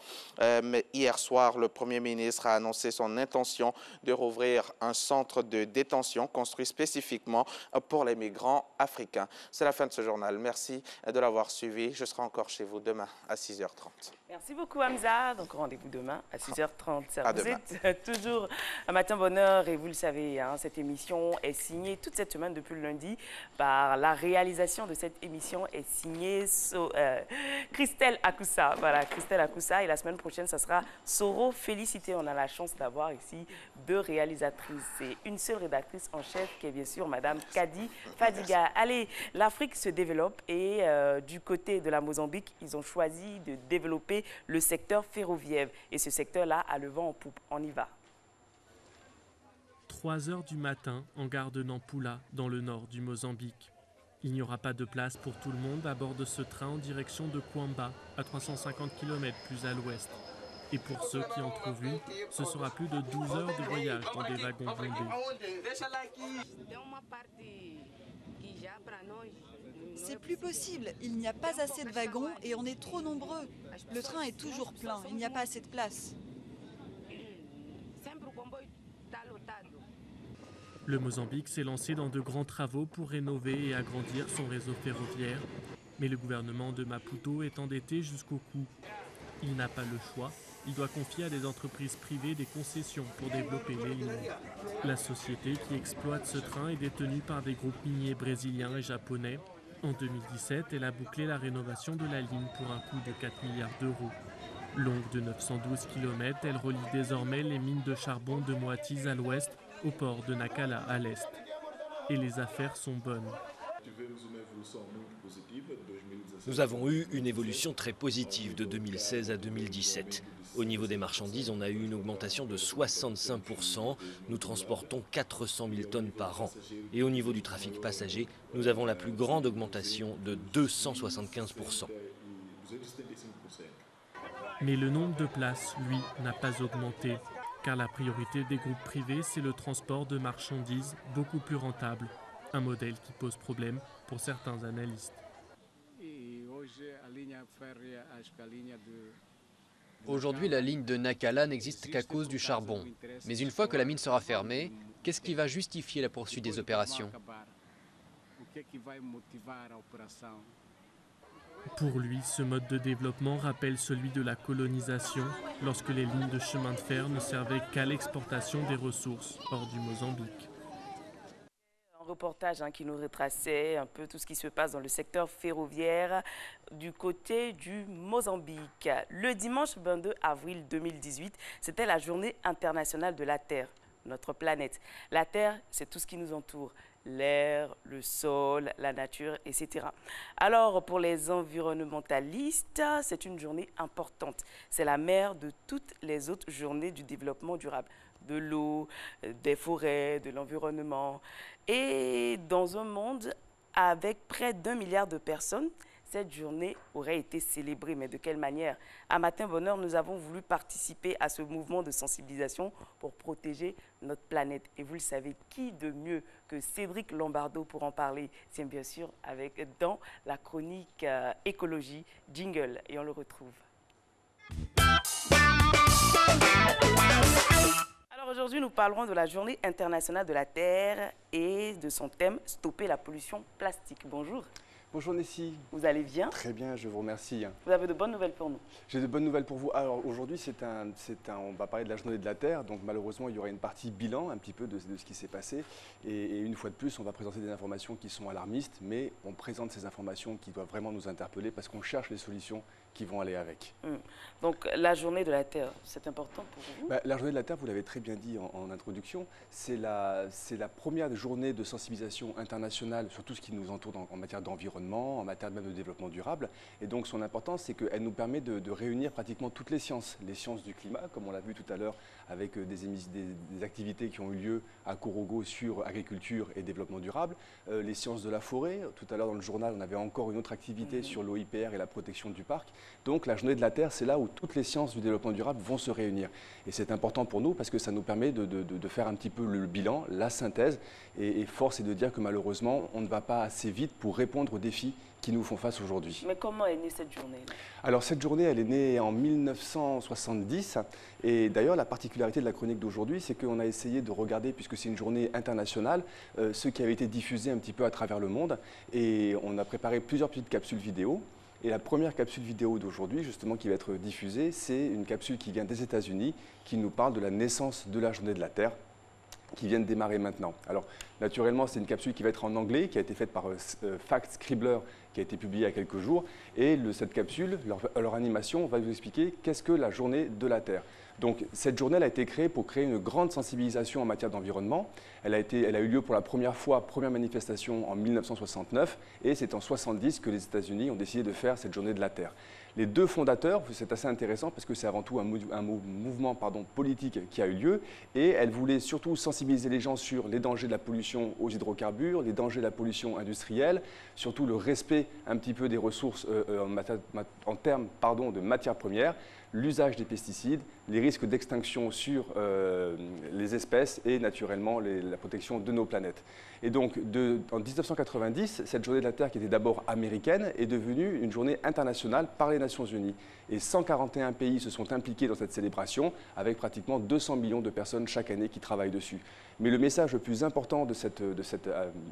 Mais hier soir, le Premier ministre a annoncé son intention de rouvrir un centre de détention construit spécifiquement pour les migrants africains. C'est la fin de ce journal. Merci de l'avoir suivi. Je serai encore chez vous demain à 6h30.
Merci beaucoup Hamza. Donc rendez-vous demain à 6h30.
À
vous
demain.
êtes toujours à Matin Bonheur et vous le savez, hein, cette émission est signée toute cette semaine depuis le lundi par la réalisation de cette émission est signée Christelle Akoussa. Voilà, Christelle Akoussa et la semaine prochaine, ça sera Soro Félicité. On a la chance d'avoir ici 2 réalisatrices et une seule rédactrice en chef qui est bien sûr Madame Kadi Fadiga. Allez, l'Afrique se développe et du côté de la Mozambique, ils ont choisi de développer le secteur ferroviaire. Et ce secteur-là a le vent en poupe. On y va.
3 heures du matin en gare de Nampula, dans le nord du Mozambique. Il n'y aura pas de place pour tout le monde à bord de ce train en direction de Kwamba, à 350 km plus à l'ouest. Et pour ceux qui en trouvent une, ce sera plus de 12 heures de voyage dans des wagons blindés.
C'est plus possible, il n'y a pas assez de wagons et on est trop nombreux. Le train est toujours plein, il n'y a pas assez de place.
Le Mozambique s'est lancé dans de grands travaux pour rénover et agrandir son réseau ferroviaire. Mais le gouvernement de Maputo est endetté jusqu'au cou. Il n'a pas le choix. Il doit confier à des entreprises privées des concessions pour développer les lignes. La société qui exploite ce train est détenue par des groupes miniers brésiliens et japonais. En 2017, elle a bouclé la rénovation de la ligne pour un coût de 4 milliards d'euros. Longue de 912 km, elle relie désormais les mines de charbon de Moatize à l'ouest au port de Nacala à l'est. Et les affaires sont bonnes.
Nous avons eu une évolution très positive de 2016 à 2017. Au niveau des marchandises, on a eu une augmentation de 65%. Nous transportons 400 000 tonnes par an. Et au niveau du trafic passager, nous avons la plus grande augmentation de 275%.
Mais le nombre de places, lui, n'a pas augmenté. Car la priorité des groupes privés, c'est le transport de marchandises beaucoup plus rentable. Un modèle qui pose problème pour certains analystes.
Aujourd'hui, la ligne de Nacala n'existe qu'à cause du charbon. Mais une fois que la mine sera fermée, qu'est-ce qui va justifier la poursuite des opérations ?
Pour lui, ce mode de développement rappelle celui de la colonisation, lorsque les lignes de chemin de fer ne servaient qu'à l'exportation des ressources hors du Mozambique.
Un reportage qui nous retraçait un peu tout ce qui se passe dans le secteur ferroviaire du côté du Mozambique. Le dimanche 22 avril 2018, c'était la journée internationale de la Terre, notre planète. La Terre, c'est tout ce qui nous entoure. L'air, le sol, la nature, etc. Alors, pour les environnementalistes, c'est une journée importante. C'est la mère de toutes les autres journées du développement durable. De l'eau, des forêts, de l'environnement. Et dans un monde avec près d'1 milliard de personnes, cette journée aurait été célébrée. Mais de quelle manière? À Matin Bonheur, nous avons voulu participer à ce mouvement de sensibilisation pour protéger notre planète. Et vous le savez, qui de mieux que Cédric Lombardo pour en parler? C'est bien sûr dans la chronique écologie, jingle. Et on le retrouve. Alors aujourd'hui, nous parlerons de la Journée internationale de la Terre et de son thème « Stopper la pollution plastique ». Bonjour.
Bonjour Nessie.
Vous allez bien?
Très bien, je vous remercie.
Vous avez de bonnes nouvelles pour nous?
J'ai de bonnes nouvelles pour vous. Alors aujourd'hui, on va parler de la journée de la Terre. Donc malheureusement, il y aura une partie bilan un petit peu de ce qui s'est passé. Et une fois de plus, on va présenter des informations qui sont alarmistes, mais on présente ces informations qui doivent vraiment nous interpeller parce qu'on cherche les solutions qui vont aller avec.
Donc la journée de la Terre, c'est important pour vous?
La journée de la Terre, vous l'avez très bien dit en introduction, c'est la première journée de sensibilisation internationale sur tout ce qui nous entoure en matière d'environnement, en matière même de développement durable. Et donc son importance, c'est qu'elle nous permet de réunir pratiquement toutes les sciences du climat, comme on l'a vu tout à l'heure avec des activités qui ont eu lieu à Korogo sur agriculture et développement durable, les sciences de la forêt. Tout à l'heure dans le journal, on avait encore une autre activité sur l'OIPR et la protection du parc. Donc la journée de la Terre, c'est là où toutes les sciences du développement durable vont se réunir. Et c'est important pour nous parce que ça nous permet de faire un petit peu le bilan, la synthèse. Et force est de dire que malheureusement, on ne va pas assez vite pour répondre aux défis qui nous font face aujourd'hui.
Mais comment est née cette journée?
Alors cette journée, elle est née en 1970. Et d'ailleurs, la particularité de la chronique d'aujourd'hui, c'est qu'on a essayé de regarder, puisque c'est une journée internationale, ce qui avait été diffusé un petit peu à travers le monde. Et on a préparé plusieurs petites capsules vidéo. Et la première capsule vidéo d'aujourd'hui, justement, qui va être diffusée, c'est une capsule qui vient des États-Unis, qui nous parle de la naissance de la journée de la Terre, qui vient de démarrer maintenant. Alors, naturellement, c'est une capsule qui va être en anglais, qui a été faite par Fact Scribbler, qui a été publiée il y a quelques jours. Et cette capsule, leur animation, va vous expliquer qu'est-ce que la journée de la Terre. Donc, cette journée elle a été créée pour créer une grande sensibilisation en matière d'environnement. Elle a eu lieu pour la première fois, première manifestation en 1969, et c'est en 1970 que les États-Unis ont décidé de faire cette journée de la Terre. Les deux fondateurs, c'est assez intéressant parce que c'est avant tout un mouvement politique qui a eu lieu, et elle voulait surtout sensibiliser les gens sur les dangers de la pollution aux hydrocarbures, les dangers de la pollution industrielle, surtout le respect un petit peu des ressources en termes de matières premières, l'usage des pesticides, les risques d'extinction sur les espèces et naturellement la protection de nos planètes. Et donc en 1990, cette journée de la Terre qui était d'abord américaine est devenue une journée internationale par les Nations Unies. Et 141 pays se sont impliqués dans cette célébration avec pratiquement 200 millions de personnes chaque année qui travaillent dessus. Mais le message le plus important de cette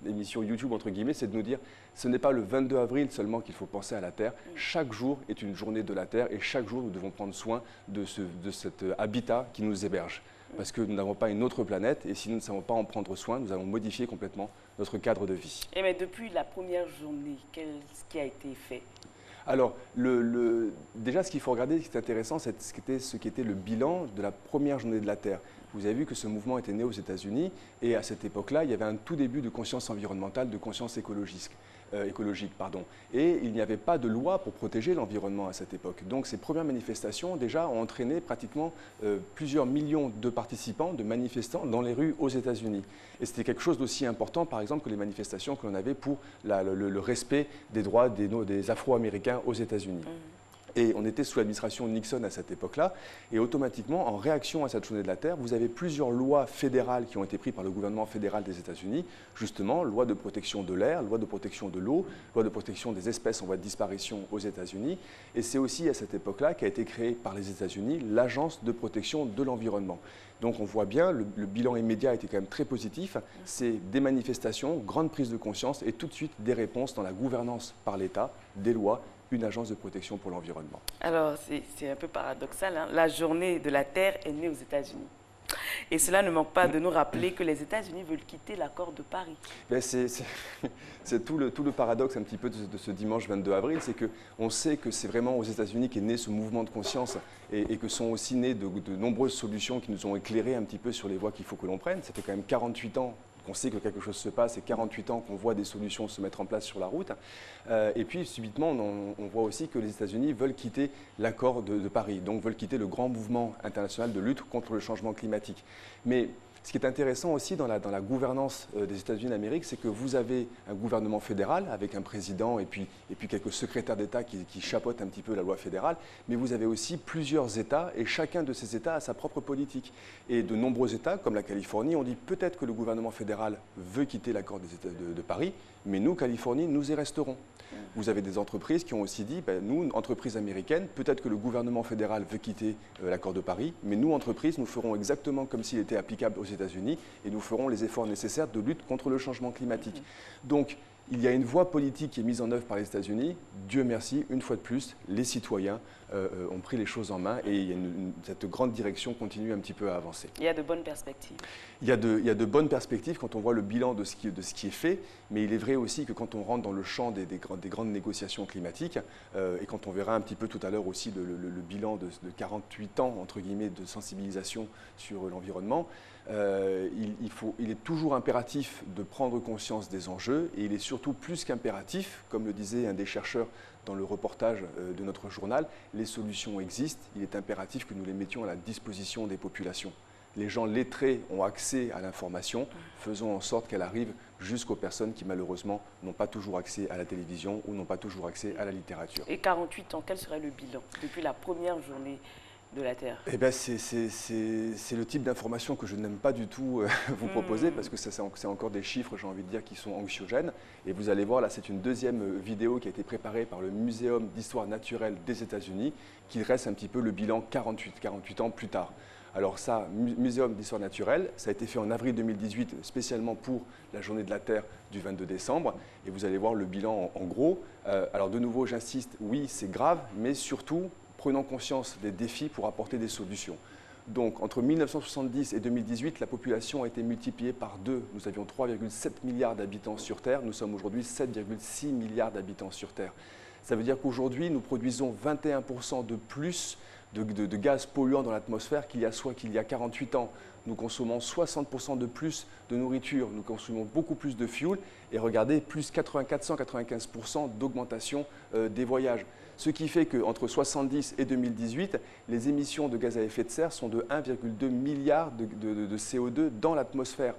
émission YouTube, entre guillemets, c'est de nous dire ce n'est pas le 22 avril seulement qu'il faut penser à la Terre. Chaque jour est une journée de la Terre et chaque jour nous devons prendre soin de cet habitat qui nous héberge. Parce que nous n'avons pas une autre planète et si nous ne savons pas en prendre soin, nous allons modifier complètement notre cadre de vie.
Et mais depuis la première journée, qu'est-ce qui a été fait?
Alors, déjà, ce qu'il faut regarder, ce qui est intéressant, c'est ce qui était le bilan de la première journée de la Terre. Vous avez vu que ce mouvement était né aux États-Unis et à cette époque-là, il y avait un tout début de conscience environnementale, de conscience écologique. Et il n'y avait pas de loi pour protéger l'environnement à cette époque. Donc ces premières manifestations déjà ont entraîné pratiquement plusieurs millions de participants, de manifestants dans les rues aux États-Unis. Et c'était quelque chose d'aussi important par exemple que les manifestations que l'on avait pour le respect des droits des Afro-Américains aux États-Unis. Et on était sous l'administration Nixon à cette époque-là. Et automatiquement, en réaction à cette journée de la Terre, vous avez plusieurs lois fédérales qui ont été prises par le gouvernement fédéral des États-Unis. Justement, loi de protection de l'air, loi de protection de l'eau, loi de protection des espèces en voie de disparition aux États-Unis. Et c'est aussi à cette époque-là qu'a été créée par les États-Unis l'Agence de protection de l'environnement. Donc on voit bien, le bilan immédiat était quand même très positif. C'est des manifestations, grande prise de conscience et tout de suite des réponses dans la gouvernance par l'État, des lois, une agence de protection pour l'environnement.
Alors, c'est un peu paradoxal, hein? La journée de la Terre est née aux États-Unis. Et cela ne manque pas de nous rappeler que les États-Unis veulent quitter l'accord de Paris.
C'est tout le paradoxe un petit peu de ce dimanche 22 avril, c'est qu'on sait que c'est vraiment aux États-Unis qu'est né ce mouvement de conscience et que sont aussi nées de nombreuses solutions qui nous ont éclairé un petit peu sur les voies qu'il faut que l'on prenne. Ça fait quand même 48 ans qu'on sait que quelque chose se passe et 48 ans qu'on voit des solutions se mettre en place sur la route. Et puis subitement, on voit aussi que les États-Unis veulent quitter l'accord de Paris, donc veulent quitter le grand mouvement international de lutte contre le changement climatique. Mais ce qui est intéressant aussi dans la gouvernance des États-Unis d'Amérique, c'est que vous avez un gouvernement fédéral avec un président et puis quelques secrétaires d'État qui chapeautent un petit peu la loi fédérale, mais vous avez aussi plusieurs États et chacun de ces États a sa propre politique. Et de nombreux États, comme la Californie, ont dit peut-être que le gouvernement fédéral veut quitter l'accord de Paris, mais nous, Californie, nous y resterons. Vous avez des entreprises qui ont aussi dit, nous, entreprises américaines, peut-être que le gouvernement fédéral veut quitter l'accord de Paris, mais nous, entreprises, nous ferons exactement comme s'il était applicable aux États-Unis et nous ferons les efforts nécessaires de lutte contre le changement climatique. Donc, Il y a une voie politique qui est mise en œuvre par les États-Unis. Dieu merci, une fois de plus, les citoyens ont pris les choses en main et cette grande direction continue un petit peu à avancer.
Il y a de bonnes perspectives.
Il y a de bonnes perspectives quand on voit le bilan de ce qui est fait, mais il est vrai aussi que quand on rentre dans le champ des grandes négociations climatiques, et quand on verra un petit peu tout à l'heure aussi le bilan de 48 ans, entre guillemets, de sensibilisation sur l'environnement, il est toujours impératif de prendre conscience des enjeux, et il est surtout plus qu'impératif, comme le disait un des chercheurs dans le reportage de notre journal, les solutions existent, il est impératif que nous les mettions à la disposition des populations. Les gens lettrés ont accès à l'information, faisons en sorte qu'elle arrive jusqu'aux personnes qui malheureusement n'ont pas toujours accès à la télévision ou n'ont pas toujours accès à la littérature.
Et 48 ans, quel serait le bilan depuis la première journée de la Terre?
Eh bien, c'est le type d'information que je n'aime pas du tout vous proposer, parce que c'est encore des chiffres, j'ai envie de dire, qui sont anxiogènes. Et vous allez voir, là, c'est une deuxième vidéo qui a été préparée par le Muséum d'histoire naturelle des États-Unis, qui dresse un petit peu le bilan 48 ans plus tard. Alors ça, Muséum d'histoire naturelle, ça a été fait en avril 2018, spécialement pour la journée de la Terre du 22 décembre. Et vous allez voir le bilan en gros. Alors de nouveau, j'insiste, oui, c'est grave, mais surtout, prenons conscience des défis pour apporter des solutions. Donc, entre 1970 et 2018, la population a été multipliée par 2. Nous avions 3,7 milliards d'habitants sur Terre. Nous sommes aujourd'hui 7,6 milliards d'habitants sur Terre. Ça veut dire qu'aujourd'hui, nous produisons 21% de plus de gaz polluants dans l'atmosphère qu'il y a 48 ans. Nous consommons 60% de plus de nourriture, nous consommons beaucoup plus de fuel et regardez, plus 495% d'augmentation des voyages. Ce qui fait qu'entre 1970 et 2018, les émissions de gaz à effet de serre sont de 1,2 milliard de CO2 dans l'atmosphère.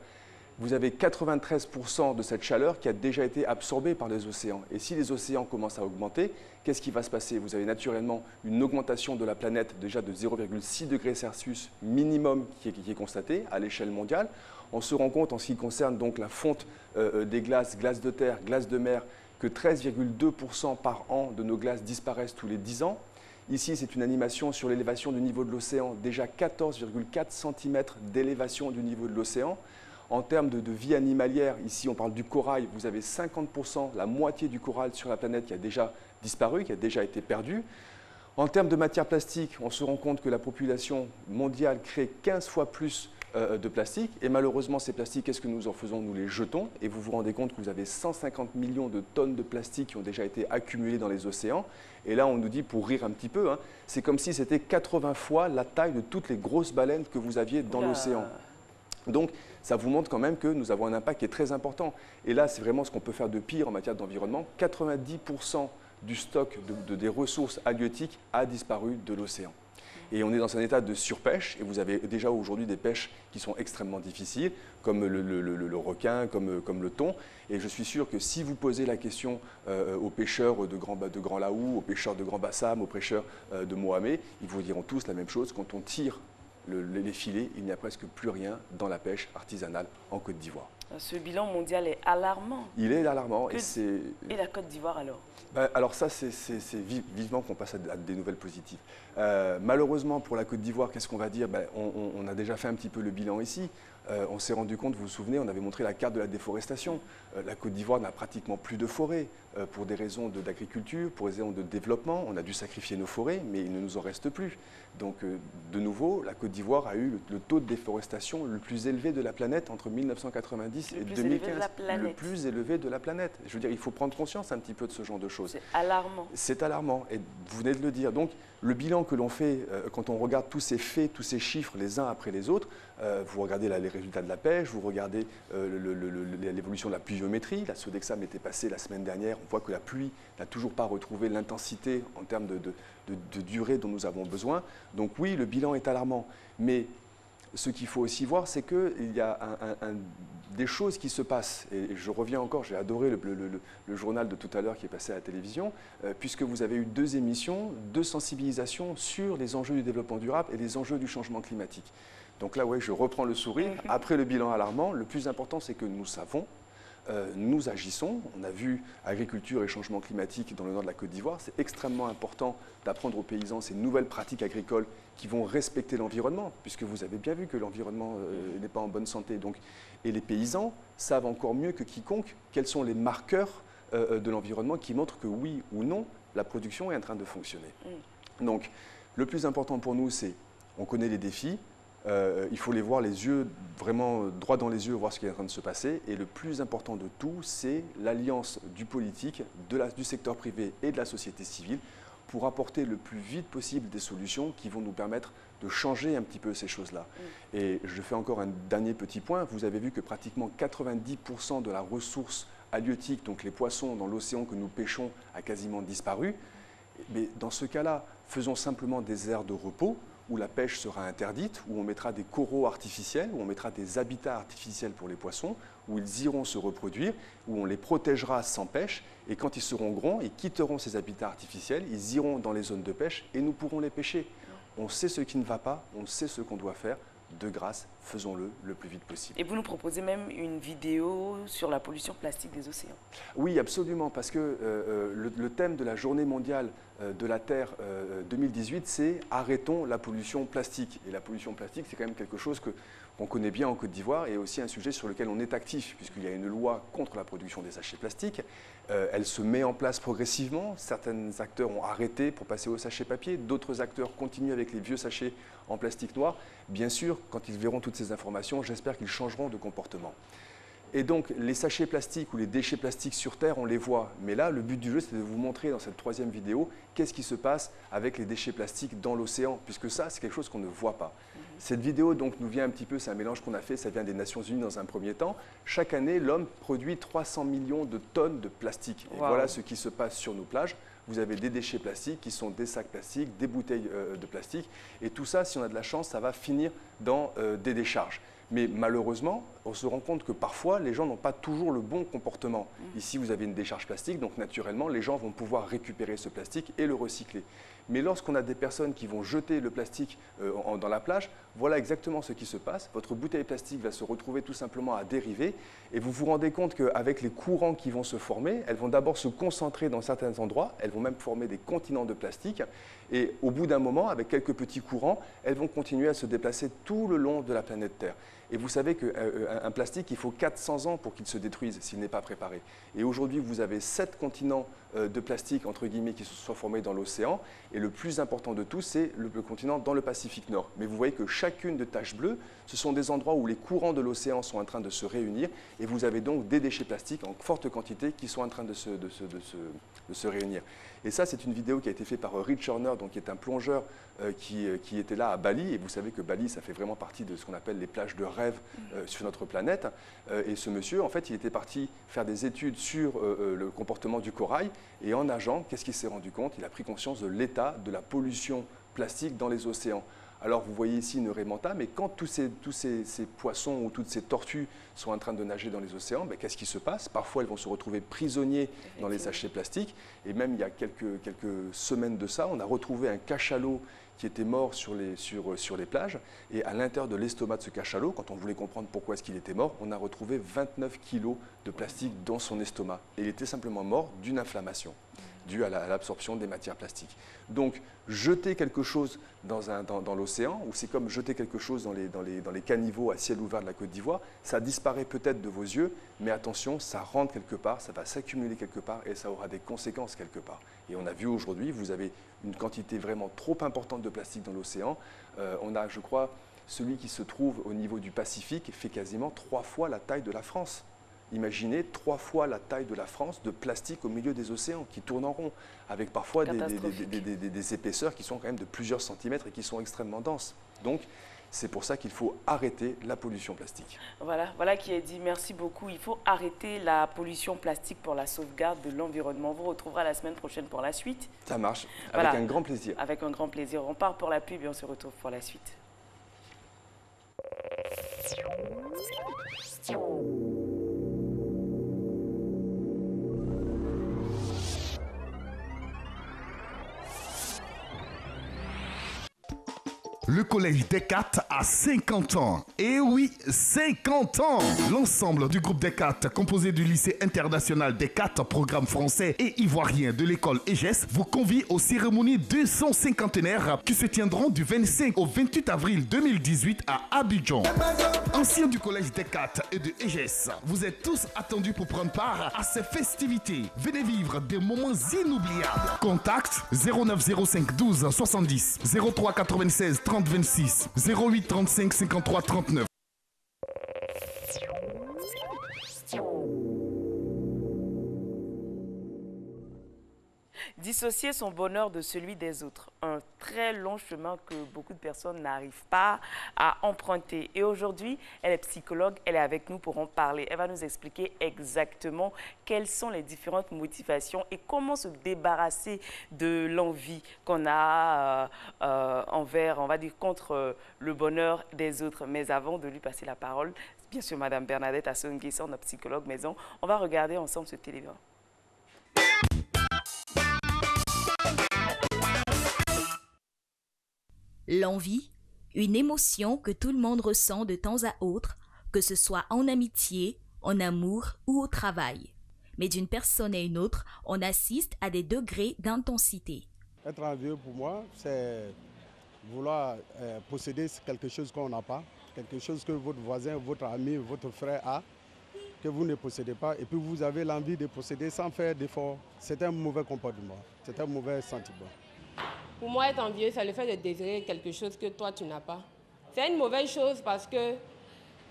Vous avez 93% de cette chaleur qui a déjà été absorbée par les océans. Et si les océans commencent à augmenter, qu'est-ce qui va se passer? Vous avez naturellement une augmentation de la planète déjà de 0,6 degrés Celsius minimum qui est constatée à l'échelle mondiale. On se rend compte en ce qui concerne donc la fonte des glaces, glaces de terre, glaces de mer, que 13,2% par an de nos glaces disparaissent tous les 10 ans. Ici, c'est une animation sur l'élévation du niveau de l'océan, déjà 14,4 cm d'élévation du niveau de l'océan. En termes de vie animalière, ici on parle du corail, vous avez 50%, la moitié du corail sur la planète qui a déjà disparu, qui a déjà été perdu. En termes de matière plastique, on se rend compte que la population mondiale crée 15 fois plus de plastique. Et malheureusement, ces plastiques, qu'est-ce que nous en faisons? Nous les jetons. Et vous vous rendez compte que vous avez 150 millions de tonnes de plastique qui ont déjà été accumulées dans les océans. Et là, on nous dit, pour rire un petit peu, hein, c'est comme si c'était 80 fois la taille de toutes les grosses baleines que vous aviez dans l'océan. Donc, ça vous montre quand même que nous avons un impact qui est très important. Et là, c'est vraiment ce qu'on peut faire de pire en matière d'environnement. 90% du stock des ressources halieutiques a disparu de l'océan. Et on est dans un état de surpêche, et vous avez déjà aujourd'hui des pêches qui sont extrêmement difficiles, comme le requin, comme le thon. Et je suis sûr que si vous posez la question aux pêcheurs de Grand Laou, aux pêcheurs de Grand Bassam, aux pêcheurs de Mohamed, ils vous diront tous la même chose. Quand on tire les filets, il n'y a presque plus rien dans la pêche artisanale en Côte d'Ivoire.
Ce bilan mondial est alarmant.
Il est alarmant.
Et la Côte d'Ivoire alors?
Alors ça, c'est vivement qu'on passe à des nouvelles positives. Malheureusement, pour la Côte d'Ivoire, qu'est-ce qu'on va dire? On a déjà fait un petit peu le bilan ici. On s'est rendu compte, vous vous souvenez, on avait montré la carte de la déforestation. La Côte d'Ivoire n'a pratiquement plus de forêts pour des raisons d'agriculture, pour des raisons de développement. On a dû sacrifier nos forêts, mais il ne nous en reste plus. Donc, de nouveau, la Côte d'Ivoire a eu le taux de déforestation le plus élevé de la planète entre 1990 et 2015. Le plus élevé de la planète. Je veux dire, il faut prendre conscience un petit peu de ce genre de choses.
C'est alarmant.
C'est alarmant, et vous venez de le dire. Donc, le bilan que l'on fait, quand on regarde tous ces faits, tous ces chiffres les uns après les autres, vous regardez les résultats de la pêche, vous regardez l'évolution de la pluviométrie. La Sodexam était passée la semaine dernière, on voit que la pluie n'a toujours pas retrouvé l'intensité en termes de durée dont nous avons besoin. Donc oui, le bilan est alarmant, mais ce qu'il faut aussi voir, c'est qu'il y a des choses qui se passent. Et je reviens encore, j'ai adoré le journal de tout à l'heure qui est passé à la télévision, puisque vous avez eu 2 émissions de sensibilisation sur les enjeux du développement durable et les enjeux du changement climatique. Donc là, ouais, je reprends le sourire. Après le bilan alarmant, le plus important, c'est que nous savons. nous agissons. On a vu agriculture et changement climatique dans le nord de la Côte d'Ivoire. C'est extrêmement important d'apprendre aux paysans ces nouvelles pratiques agricoles qui vont respecter l'environnement, puisque vous avez bien vu que l'environnement n'est pas en bonne santé. Donc, et les paysans savent encore mieux que quiconque quels sont les marqueurs de l'environnement qui montrent que oui ou non, la production est en train de fonctionner. Donc, le plus important pour nous, c'est, on connaît les défis, il faut les voir les yeux, vraiment droit dans les yeux, voir ce qui est en train de se passer. Et le plus important de tout, c'est l'alliance du politique, du secteur privé et de la société civile pour apporter le plus vite possible des solutions qui vont nous permettre de changer un petit peu ces choses-là. Et je fais encore un dernier petit point. Vous avez vu que pratiquement 90% de la ressource halieutique, donc les poissons dans l'océan que nous pêchons, a quasiment disparu. Mais dans ce cas-là, faisons simplement des aires de repos où la pêche sera interdite, où on mettra des coraux artificiels, où on mettra des habitats artificiels pour les poissons, où ils iront se reproduire, où on les protégera sans pêche, et quand ils seront grands, ils quitteront ces habitats artificiels, ils iront dans les zones de pêche et nous pourrons les pêcher. On sait ce qui ne va pas, on sait ce qu'on doit faire. De grâce, faisons-le le plus vite possible.
Et vous nous proposez même une vidéo sur la pollution plastique des océans.
Oui, absolument, parce que le thème de la Journée mondiale de la Terre 2018, c'est « Arrêtons la pollution plastique ». Et la pollution plastique, c'est quand même quelque chose qu'on connaît bien en Côte d'Ivoire et aussi un sujet sur lequel on est actif, puisqu'il y a une loi contre la production des sachets plastiques. Elle se met en place progressivement. Certains acteurs ont arrêté pour passer aux sachets papier. D'autres acteurs continuent avec les vieux sachets en plastique noir. Bien sûr, quand ils verront toutes ces informations, j'espère qu'ils changeront de comportement. Et donc, les sachets plastiques ou les déchets plastiques sur Terre, on les voit. Mais là, le but du jeu, c'est de vous montrer dans cette troisième vidéo qu'est-ce qui se passe avec les déchets plastiques dans l'océan, puisque ça, c'est quelque chose qu'on ne voit pas. Cette vidéo donc, nous vient un petit peu, c'est un mélange qu'on a fait, ça vient des Nations Unies dans un premier temps. Chaque année, l'homme produit 300 millions de tonnes de plastique. Et voilà ce qui se passe sur nos plages. Vous avez des déchets plastiques qui sont des sacs plastiques, des bouteilles de plastique. Et tout ça, si on a de la chance, ça va finir dans des décharges. Mais malheureusement, on se rend compte que parfois, les gens n'ont pas toujours le bon comportement. Ici, vous avez une décharge plastique, donc naturellement, les gens vont pouvoir récupérer ce plastique et le recycler. Mais lorsqu'on a des personnes qui vont jeter le plastique dans la plage, voilà exactement ce qui se passe. Votre bouteille plastique va se retrouver tout simplement à dériver et vous vous rendez compte qu'avec les courants qui vont se former, elles vont d'abord se concentrer dans certains endroits, elles vont même former des continents de plastique et au bout d'un moment, avec quelques petits courants, elles vont continuer à se déplacer tout le long de la planète Terre. Et vous savez qu'un plastique, il faut 400 ans pour qu'il se détruise s'il n'est pas préparé. Et aujourd'hui, vous avez 7 continents de plastique, entre guillemets, qui se sont formés dans l'océan. Et le plus important de tout, c'est le continent dans le Pacifique Nord. Mais vous voyez que chacune de taches bleues, ce sont des endroits où les courants de l'océan sont en train de se réunir. Et vous avez donc des déchets plastiques en forte quantité qui sont en train de se réunir. Et ça, c'est une vidéo qui a été faite par Rich Horner, donc, qui est un plongeur qui était là à Bali. Et vous savez que Bali, ça fait vraiment partie de ce qu'on appelle les plages de rêve sur notre planète. Et ce monsieur, en fait, il était parti faire des études sur le comportement du corail. Et en nageant, qu'est-ce qu'il s'est rendu compte? Il a pris conscience de l'état de la pollution plastique dans les océans. Alors, vous voyez ici une raie manta, mais quand tous ces poissons ou toutes ces tortues sont en train de nager dans les océans, ben, qu'est-ce qui se passe? Parfois, elles vont se retrouver prisonniers dans les sachets plastiques. Et même il y a quelques semaines de ça, on a retrouvé un cachalot qui était mort sur les plages. Et à l'intérieur de l'estomac de ce cachalot, quand on voulait comprendre pourquoi est-ce qu'il était mort, on a retrouvé 29 kilos de plastique dans son estomac. Et il était simplement mort d'une inflammation due à l'absorption des matières plastiques. Donc, jeter quelque chose dans l'océan, ou c'est comme jeter quelque chose dans les caniveaux à ciel ouvert de la Côte d'Ivoire, ça disparaît peut-être de vos yeux, mais attention, ça rentre quelque part, ça va s'accumuler quelque part et ça aura des conséquences quelque part. Et on a vu aujourd'hui, vous avez une quantité vraiment trop importante de plastique dans l'océan. On a, je crois, celui qui se trouve au niveau du Pacifique fait quasiment 3 fois la taille de la France. Imaginez 3 fois la taille de la France de plastique au milieu des océans qui tournent en rond, avec parfois des épaisseurs qui sont quand même de plusieurs centimètres et qui sont extrêmement denses. Donc, c'est pour ça qu'il faut arrêter la pollution plastique.
Voilà qui est dit. Merci beaucoup. Il faut arrêter la pollution plastique pour la sauvegarde de l'environnement. On vous retrouvera la semaine prochaine pour la suite.
Ça marche, avec un grand plaisir.
Avec un grand plaisir. On part pour la pub et on se retrouve pour la suite.
Le collège Descartes a 50 ans. Et oui, 50 ans. L'ensemble du groupe Descartes, composé du lycée international Descartes, programme français et ivoirien de l'école EGES, vous convie aux cérémonies 250 qui se tiendront du 25 au 28 avril 2018 à Abidjan. Anciens du collège Descartes et de EGES, vous êtes tous attendus pour prendre part à ces festivités. Venez vivre des moments inoubliables. Contact 0905 12 70 03 96 30 26 08 35 53 39.
Dissocier son bonheur de celui des autres, un très long chemin que beaucoup de personnes n'arrivent pas à emprunter. Et aujourd'hui, elle est psychologue, elle est avec nous pour en parler. Elle va nous expliquer exactement quelles sont les différentes motivations et comment se débarrasser de l'envie qu'on a envers, on va dire, contre le bonheur des autres. Mais avant de lui passer la parole, bien sûr, Madame Bernadette Assou-Nguessan, notre psychologue maison, on va regarder ensemble ce téléphone.
L'envie, une émotion que tout le monde ressent de temps à autre, que ce soit en amitié, en amour ou au travail. Mais d'une personne à une autre, on assiste à des degrés d'intensité.
Être envieux pour moi, c'est vouloir posséder quelque chose qu'on n'a pas, quelque chose que votre voisin, votre ami, votre frère a, que vous ne possédez pas, et puis vous avez l'envie de posséder sans faire d'effort. C'est un mauvais comportement, c'est un mauvais sentiment.
Pour moi, être envieux, c'est le fait de désirer quelque chose que toi, tu n'as pas. C'est une mauvaise chose parce que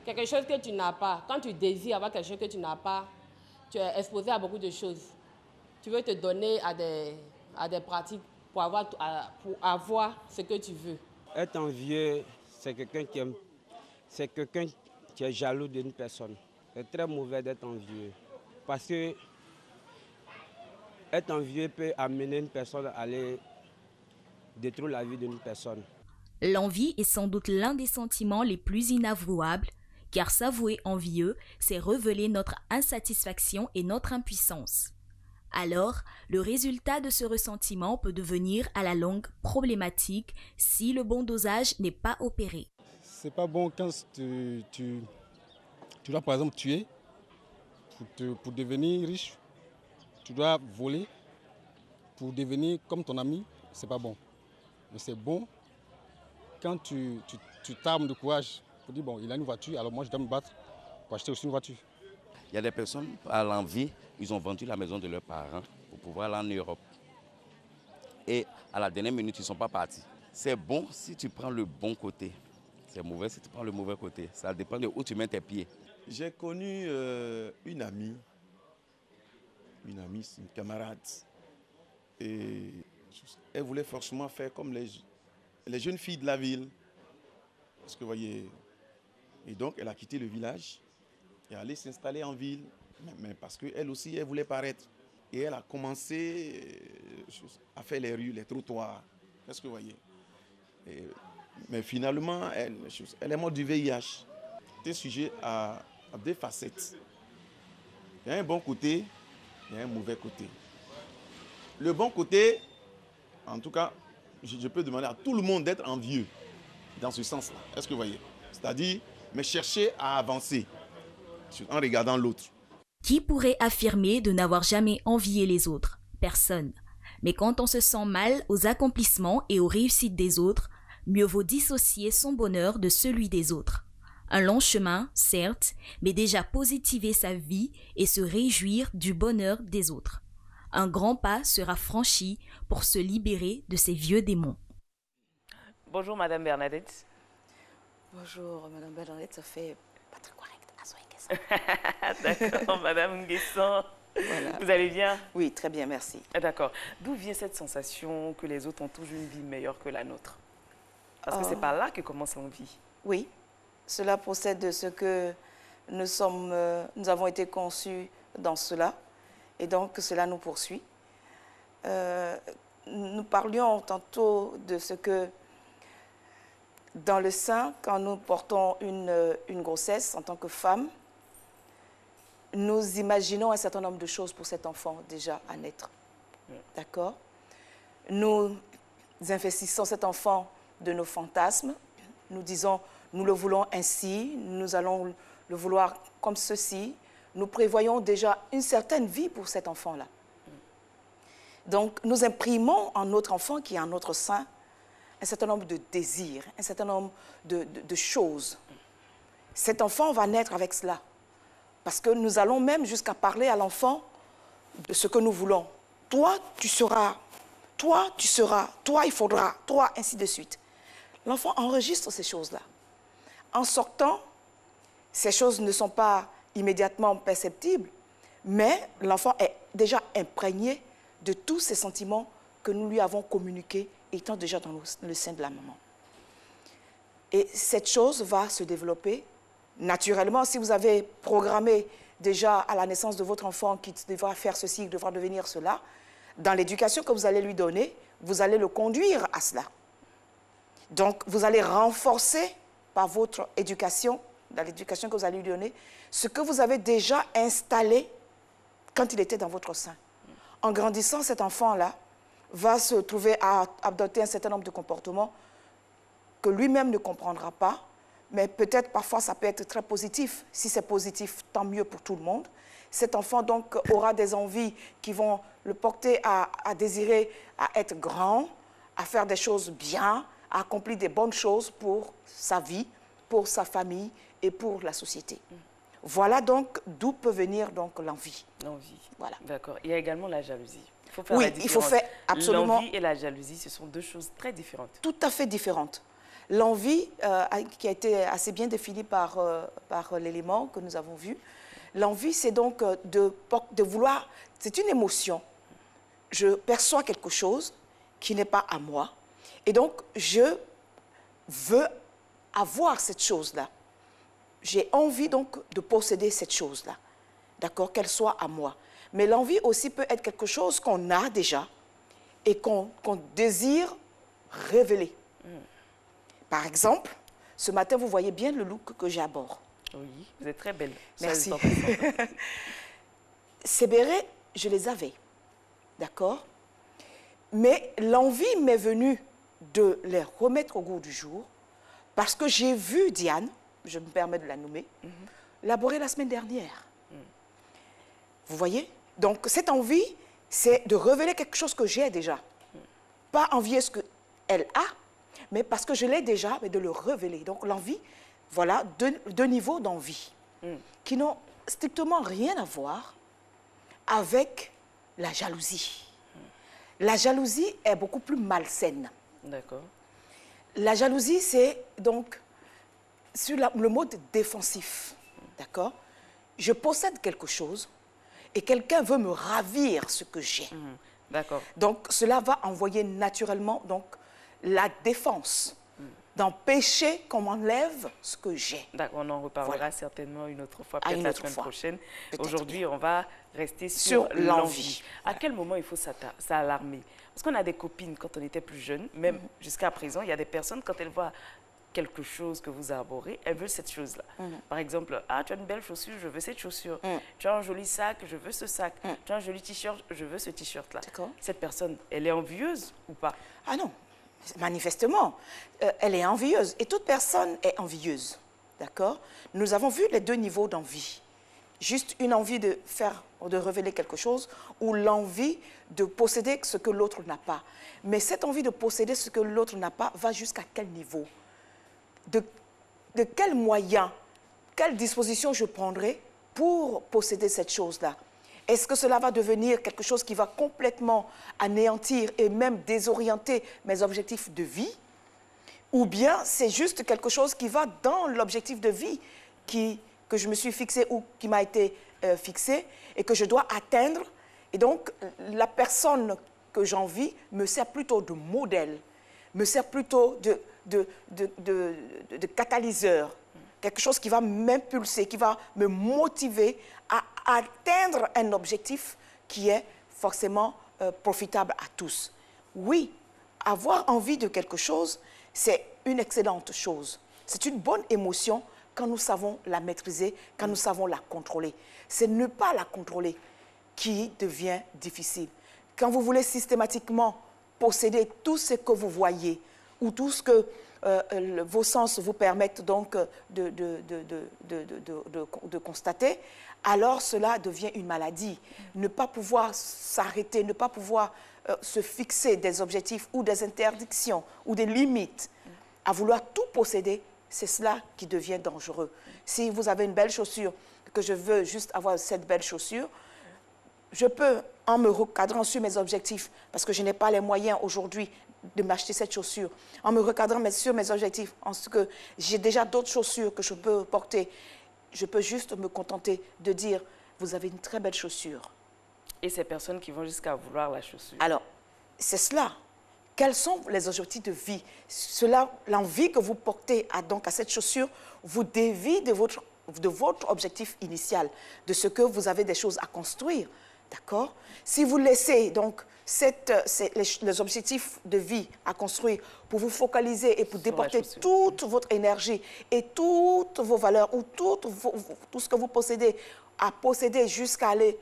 quelque chose que tu n'as pas, quand tu désires avoir quelque chose que tu n'as pas, tu es exposé à beaucoup de choses. Tu veux te donner à des pratiques pour avoir ce que tu veux.
Être envieux, c'est quelqu'un qui est jaloux d'une personne. C'est très mauvais d'être envieux. Parce que être envieux peut amener une personne à aller détruire la vie d'une personne.
L'envie est sans doute l'un des sentiments les plus inavouables, car s'avouer envieux, c'est révéler notre insatisfaction et notre impuissance. Alors, le résultat de ce ressentiment peut devenir à la longue problématique si le bon dosage n'est pas opéré.
C'est pas bon quand tu dois par exemple tuer pour devenir riche, tu dois voler pour devenir comme ton ami, c'est pas bon. Mais c'est bon quand tu t'armes de courage pour dire, bon, il a une voiture, alors moi je dois me battre pour acheter aussi une voiture.
Il y a des personnes, à l'envie, ils ont vendu la maison de leurs parents pour pouvoir aller en Europe. Et à la dernière minute, ils ne sont pas partis. C'est bon si tu prends le bon côté. C'est mauvais si tu prends le mauvais côté. Ça dépend de où tu mets tes pieds.
J'ai connu une amie, c'est une camarade. Et elle voulait forcément faire comme les jeunes filles de la ville. Parce que vous voyez, et donc elle a quitté le village et allée s'installer en ville. Mais parce qu'elle aussi, elle voulait paraître. Et elle a commencé à faire les rues, les trottoirs. Qu'est-ce que vous voyez? Mais finalement, elle est morte du VIH. C'est sujet à deux facettes. Il y a un bon côté, il y a un mauvais côté. Le bon côté, en tout cas, je peux demander à tout le monde d'être envieux dans ce sens-là. Est-ce que vous voyez? C'est-à-dire, mais chercher à avancer en regardant l'autre.
Qui pourrait affirmer de n'avoir jamais envié les autres? Personne. Mais quand on se sent mal aux accomplissements et aux réussites des autres, mieux vaut dissocier son bonheur de celui des autres. Un long chemin, certes, mais déjà positiver sa vie et se réjouir du bonheur des autres. Un grand pas sera franchi pour se libérer de ces vieux démons.
Bonjour Madame Bernadette.
Bonjour Madame Bernadette, ça fait pas très correct.
D'accord, Madame Nguessan. Voilà. Vous allez bien?
Oui, très bien, merci.
D'accord. D'où vient cette sensation que les autres ont toujours une vie meilleure que la nôtre? Parce que c'est par là que commence l'envie.
Oui, cela procède de ce que nous avons été conçus dans cela. Et donc, cela nous poursuit. Nous parlions tantôt de ce que, dans le sein, quand nous portons une grossesse en tant que femme, nous imaginons un certain nombre de choses pour cet enfant déjà à naître. D'accord? Nous investissons cet enfant de nos fantasmes. Nous disons, nous le voulons ainsi, nous allons le vouloir comme ceci. Nous prévoyons déjà une certaine vie pour cet enfant-là. Donc, nous imprimons en notre enfant qui est en notre sein un certain nombre de désirs, un certain nombre de choses. Cet enfant va naître avec cela. Parce que nous allons même jusqu'à parler à l'enfant de ce que nous voulons. Toi, tu seras. Toi, tu seras. Toi, il faudra. Toi, ainsi de suite. L'enfant enregistre ces choses-là. En sortant, ces choses ne sont pas immédiatement perceptibles, mais l'enfant est déjà imprégné de tous ces sentiments que nous lui avons communiqués étant déjà dans le sein de la maman. Et cette chose va se développer naturellement. Si vous avez programmé déjà à la naissance de votre enfant qu'il devra faire ceci, qu'il devra devenir cela, dans l'éducation que vous allez lui donner, vous allez le conduire à cela. Donc, vous allez renforcer par votre éducation, dans l'éducation que vous allez lui donner, ce que vous avez déjà installé quand il était dans votre sein. En grandissant, cet enfant-là va se trouver à adopter un certain nombre de comportements que lui-même ne comprendra pas, mais peut-être parfois ça peut être très positif. Si c'est positif, tant mieux pour tout le monde. Cet enfant donc aura des envies qui vont le porter à désirer, à être grand, à faire des choses bien, à accomplir des bonnes choses pour sa vie, pour sa famille et pour la société. Voilà donc d'où peut venir donc l'envie.
L'envie.
Voilà.
D'accord. Il y a également la jalousie. Il faut faire
oui,
la différence.
Il faut faire absolument.
L'envie et la jalousie, ce sont deux choses très différentes.
Tout à fait différentes. L'envie, qui a été assez bien définie par l'élément que nous avons vu, l'envie, c'est donc de vouloir, c'est une émotion. Je perçois quelque chose qui n'est pas à moi, et donc je veux avoir cette chose-là. J'ai envie donc de posséder cette chose-là, d'accord, qu'elle soit à moi. Mais l'envie aussi peut être quelque chose qu'on a déjà et qu'on désire révéler. Par exemple, ce matin, vous voyez bien le look que j'ai à bord.
Oui, vous êtes très belle.
Merci. Ces bérets, je les avais, d'accord? Mais l'envie m'est venue de les remettre au goût du jour parce que j'ai vu Diane, je me permets de la nommer, laborer la semaine dernière. Vous voyez? Donc, cette envie, c'est de révéler quelque chose que j'ai déjà. Pas envier ce qu'elle a, mais parce que je l'ai déjà, mais de le révéler. Donc, l'envie, voilà, deux niveaux d'envie qui n'ont strictement rien à voir avec la jalousie. La jalousie est beaucoup plus malsaine.
D'accord.
La jalousie, c'est donc sur le mode défensif. D'accord? Je possède quelque chose et quelqu'un veut me ravir ce que j'ai.
D'accord.
Donc, cela va envoyer naturellement donc, la défense, d'empêcher qu'on m'enlève ce que j'ai.
D'accord, on en reparlera certainement une autre fois, peut-être la semaine prochaine. Aujourd'hui,
oui.
On va rester sur l'envie.
Voilà.
À quel moment il faut s'alarmer? Parce qu'on a des copines quand on était plus jeune, même jusqu'à présent, il y a des personnes, quand elles voient quelque chose que vous arborez, elles veulent cette chose-là. Par exemple, ah, tu as une belle chaussure, je veux cette chaussure. Tu as un joli sac, je veux ce sac. Tu as un joli t-shirt, je veux ce t-shirt-là. Cette personne, elle est envieuse ou pas?
Ah non, manifestement, elle est envieuse. Et toute personne est envieuse, d'accord? Nous avons vu les deux niveaux d'envie. Juste une envie de révéler quelque chose ou l'envie de posséder ce que l'autre n'a pas. Mais cette envie de posséder ce que l'autre n'a pas va jusqu'à quel niveau? De quels moyens, quelle disposition je prendrai pour posséder cette chose-là? Est-ce que cela va devenir quelque chose qui va complètement anéantir et même désorienter mes objectifs de vie? Ou bien c'est juste quelque chose qui va dans l'objectif de vie que je me suis fixé ou qui m'a été fixé et que je dois atteindre? Et donc, la personne que j'envie me sert plutôt de modèle, me sert plutôt de catalyseur, quelque chose qui va m'impulser, qui va me motiver à atteindre un objectif qui est forcément profitable à tous. Oui, avoir envie de quelque chose, c'est une excellente chose. C'est une bonne émotion quand nous savons la maîtriser, quand nous savons la contrôler. C'est ne pas la contrôler qui devient difficile. Quand vous voulez systématiquement posséder tout ce que vous voyez, où tout ce que vos sens vous permettent donc de constater, alors cela devient une maladie. Ne pas pouvoir s'arrêter, ne pas pouvoir se fixer des objectifs ou des interdictions ou des limites, à vouloir tout posséder, c'est cela qui devient dangereux. Si vous avez une belle chaussure, que je veux juste avoir cette belle chaussure, je peux, en me recadrant sur mes objectifs, parce que je n'ai pas les moyens aujourd'hui de m'acheter cette chaussure, en me recadrant sur mes objectifs, en ce que j'ai déjà d'autres chaussures que je peux porter, je peux juste me contenter de dire, vous avez une très belle chaussure.
Et ces personnes qui vont jusqu'à vouloir la chaussure.
Alors, c'est cela. Quels sont les objectifs de vie? Cela, l'envie que vous portez à cette chaussure vous dévie de votre objectif initial, de ce que vous avez des choses à construire. D'accord? Si vous laissez donc les objectifs de vie à construire pour vous focaliser et pour déporter toute votre énergie et toutes vos valeurs ou tout ce que vous possédez, à posséder jusqu'à aller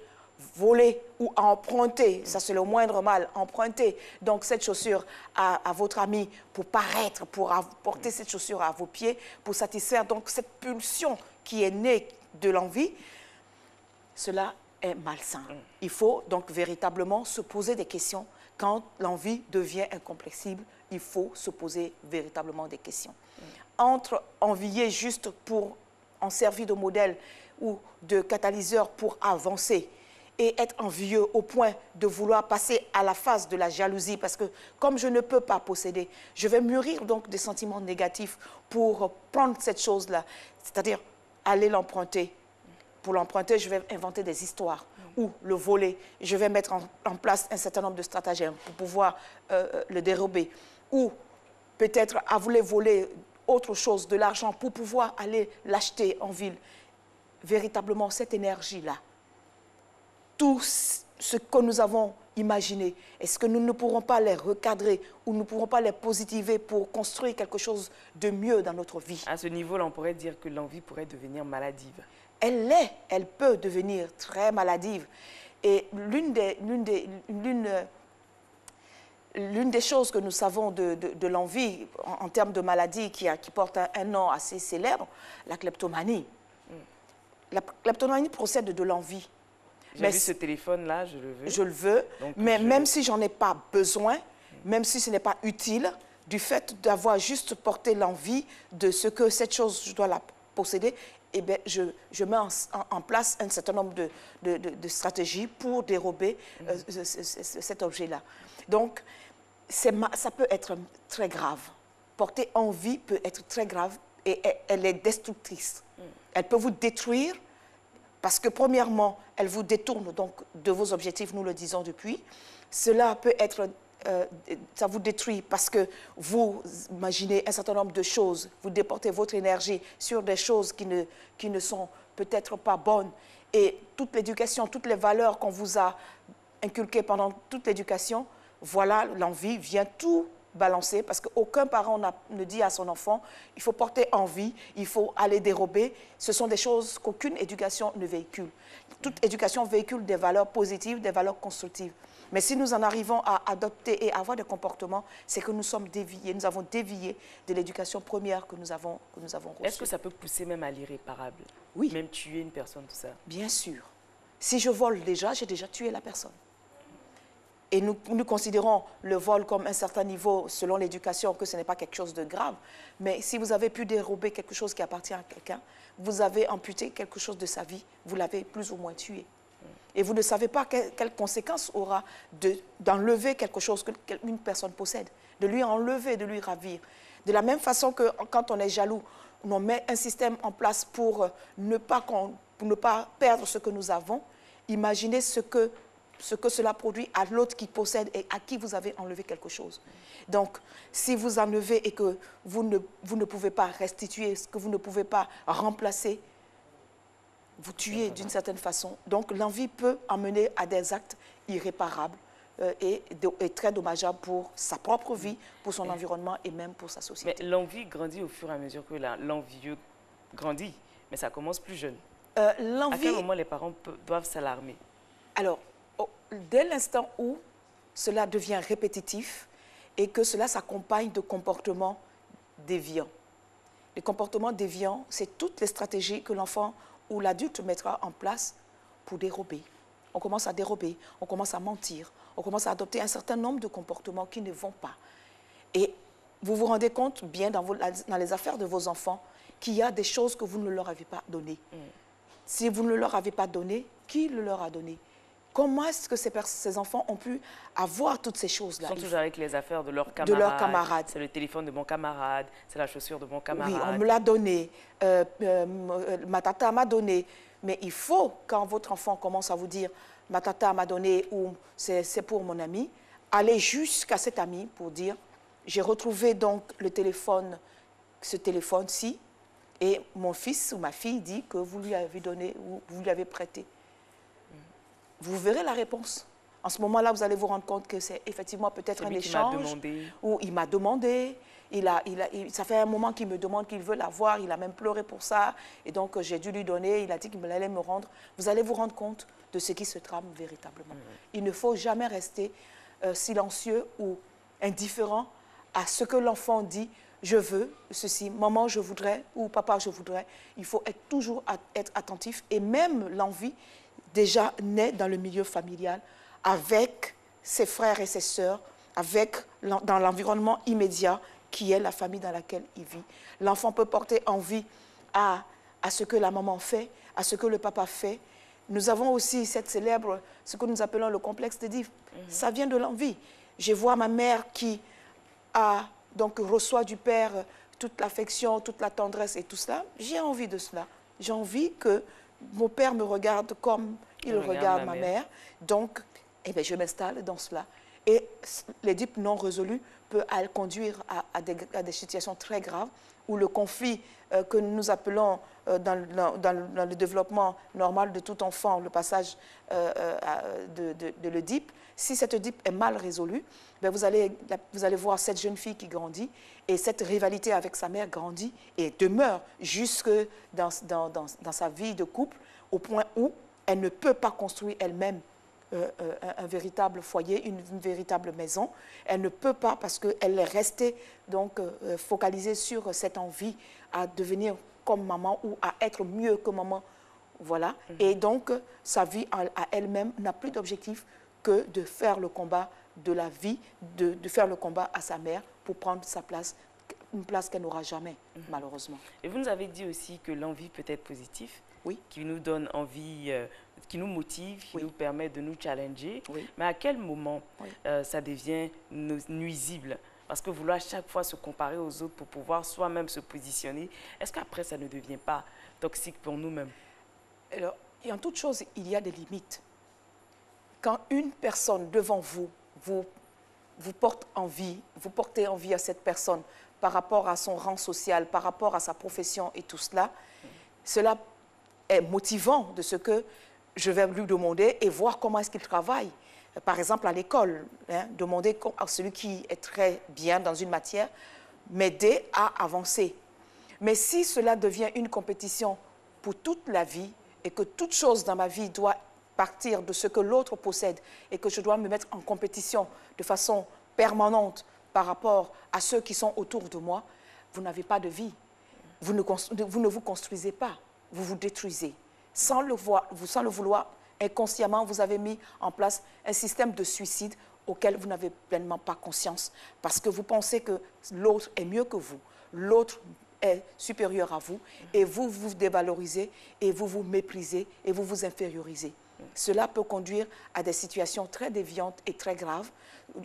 voler ou emprunter, ça c'est le moindre mal, emprunter donc cette chaussure à votre ami pour paraître, pour porter cette chaussure à vos pieds, pour satisfaire donc cette pulsion qui est née de l'envie, cela est malsain. Il faut donc véritablement se poser des questions. Quand l'envie devient incomplexible, il faut se poser véritablement des questions. Entre envier juste pour en servir de modèle ou de catalyseur pour avancer et être envieux au point de vouloir passer à la phase de la jalousie, parce que comme je ne peux pas posséder, je vais mûrir donc des sentiments négatifs pour prendre cette chose-là, c'est-à-dire aller l'emprunter. Pour l'emprunter, je vais inventer des histoires ou le voler. Je vais mettre en place un certain nombre de stratagèmes pour pouvoir le dérober. Ou peut-être à vouloir voler autre chose, de l'argent, pour pouvoir aller l'acheter en ville. Véritablement, cette énergie-là, tout ce que nous avons imaginé, est-ce que nous ne pourrons pas les recadrer ou nous ne pourrons pas les positiver pour construire quelque chose de mieux dans notre vie?
À ce niveau-là, on pourrait dire que l'envie pourrait devenir maladive.
Elle peut devenir très maladive. Et l'une des choses que nous savons de l'envie en termes de maladie qui porte un nom assez célèbre, la kleptomanie. La kleptomanie procède de l'envie.
J'ai vu ce téléphone-là, je le veux.
Je le veux,
donc
mais même si j'en ai pas besoin, même si ce n'est pas utile, du fait d'avoir juste porté l'envie de ce que cette chose, je dois la posséder, eh bien, je mets en place un certain nombre de stratégies pour dérober cet objet-là. Donc, ça peut être très grave. Porter envie peut être très grave et elle est destructrice. Elle peut vous détruire parce que, premièrement, elle vous détourne donc de vos objectifs, nous le disons depuis. Cela peut être... ça vous détruit parce que vous imaginez un certain nombre de choses, vous déportez votre énergie sur des choses qui ne sont peut-être pas bonnes. Et toute l'éducation, toutes les valeurs qu'on vous a inculquées pendant toute l'éducation, voilà, l'envie vient tout balancer parce qu'aucun parent ne dit à son enfant, il faut porter envie, il faut aller dérober. Ce sont des choses qu'aucune éducation ne véhicule. Toute éducation véhicule des valeurs positives, des valeurs constructives. Mais si nous en arrivons à adopter et à avoir des comportements, c'est que nous sommes déviés, nous avons dévié de l'éducation première que nous avons reçue.
Est-ce que ça peut pousser même à l'irréparable?
Oui.
Même tuer une personne, tout ça?
Bien sûr. Si je vole déjà, j'ai déjà tué la personne. Et nous considérons le vol comme un certain niveau, selon l'éducation, que ce n'est pas quelque chose de grave. Mais si vous avez pu dérober quelque chose qui appartient à quelqu'un, vous avez amputé quelque chose de sa vie, vous l'avez plus ou moins tué. Et vous ne savez pas quelles conséquences aura d'enlever quelque chose qu'une personne possède, de lui enlever, de lui ravir. De la même façon que quand on est jaloux, on met un système en place pour ne pas perdre ce que nous avons. Imaginez ce que cela produit à l'autre qui possède et à qui vous avez enlevé quelque chose. Donc, si vous enlevez et que vous ne pouvez pas restituer, ce que vous ne pouvez pas remplacer, vous tuez d'une certaine façon. Donc, l'envie peut amener à des actes irréparables et très dommageables pour sa propre vie, pour son environnement et même pour sa société.
Mais l'envie grandit au fur et à mesure que l'envieux grandit, mais ça commence plus jeune. À quel moment les parents doivent s'alarmer?
Alors, dès l'instant où cela devient répétitif et que cela s'accompagne de comportements déviants. Les comportements déviants, c'est toutes les stratégies que l'enfant ou l'adulte mettra en place pour dérober. On commence à dérober, on commence à mentir, on commence à adopter un certain nombre de comportements qui ne vont pas. Et vous vous rendez compte bien dans les affaires de vos enfants qu'il y a des choses que vous ne leur avez pas données. Si vous ne leur avez pas donné, qui le leur a donné? Comment est-ce que ces enfants ont pu avoir toutes ces choses-là?
Ils sont toujours avec les affaires de leurs camarades.
De leurs camarades.
C'est le téléphone de mon camarade, c'est la chaussure de mon camarade.
Oui, on me l'a donné, ma tata m'a donné. Mais il faut, quand votre enfant commence à vous dire « ma tata m'a donné » ou « c'est pour mon ami », aller jusqu'à cet ami pour dire « j'ai retrouvé donc le téléphone, ce téléphone-ci, et mon fils ou ma fille dit que vous lui avez donné ou vous lui avez prêté. » Vous verrez la réponse. En ce moment-là, vous allez vous rendre compte que c'est effectivement peut-être un échange où il m'a demandé, ça fait un moment qu'il me demande qu'il veut l'avoir, il a même pleuré pour ça, et donc j'ai dû lui donner, il a dit qu'il allait me rendre. Vous allez vous rendre compte de ce qui se trame véritablement. Il ne faut jamais rester silencieux ou indifférent à ce que l'enfant dit. Je veux ceci, maman je voudrais, ou papa je voudrais. Il faut toujours être attentif, et même l'envie déjà naît dans le milieu familial, avec ses frères et ses sœurs, dans l'environnement immédiat qui est la famille dans laquelle il vit. L'enfant peut porter envie à ce que la maman fait, à ce que le papa fait. Nous avons aussi cette célèbre, ce que nous appelons le complexe d'Édipe. Ça vient de l'envie. Je vois ma mère qui reçoit du père toute l'affection, toute la tendresse et tout cela. J'ai envie de cela. J'ai envie que mon père me regarde comme il regarde ma mère. Donc, je m'installe dans cela. Et l'Édipe non résolu peut conduire à des situations très graves où le conflit que nous appelons dans le développement normal de tout enfant, le passage de l'Édipe, si cette Édipe est mal résolue, vous allez voir cette jeune fille qui grandit, et cette rivalité avec sa mère grandit et demeure jusque dans sa vie de couple, au point où elle ne peut pas construire elle-même un véritable foyer, une véritable maison. Elle ne peut pas, parce qu'elle est restée focalisée sur cette envie à devenir comme maman ou à être mieux que maman. Voilà. Et donc, sa vie à elle-même n'a plus d'objectif que de faire le combat de la vie, de faire le combat à sa mère pour prendre sa place, une place qu'elle n'aura jamais, malheureusement.
Et vous nous avez dit aussi que l'envie peut être positive, qui nous donne envie, qui nous motive, qui nous permet de nous challenger. Mais à quel moment ça devient nuisible? Parce que vouloir chaque fois se comparer aux autres pour pouvoir soi-même se positionner, est-ce qu'après ça ne devient pas toxique pour nous-mêmes?
Alors, en toute chose, il y a des limites. Quand une personne devant vous porte envie, vous portez envie à cette personne par rapport à son rang social, par rapport à sa profession et tout cela, cela est motivant de ce que je vais lui demander et voir comment est-ce qu'il travaille. Par exemple, à l'école, demander à celui qui est très bien dans une matière, m'aider à avancer. Mais si cela devient une compétition pour toute la vie et que toute chose dans ma vie doit partir de ce que l'autre possède et que je dois me mettre en compétition de façon permanente par rapport à ceux qui sont autour de moi, vous n'avez pas de vie. Vous ne vous construisez pas, vous vous détruisez. Sans le vouloir, inconsciemment, vous avez mis en place un système de suicide auquel vous n'avez pleinement pas conscience parce que vous pensez que l'autre est mieux que vous, l'autre est supérieur à vous et vous vous dévalorisez et vous vous méprisez et vous vous infériorisez. Cela peut conduire à des situations très déviantes et très graves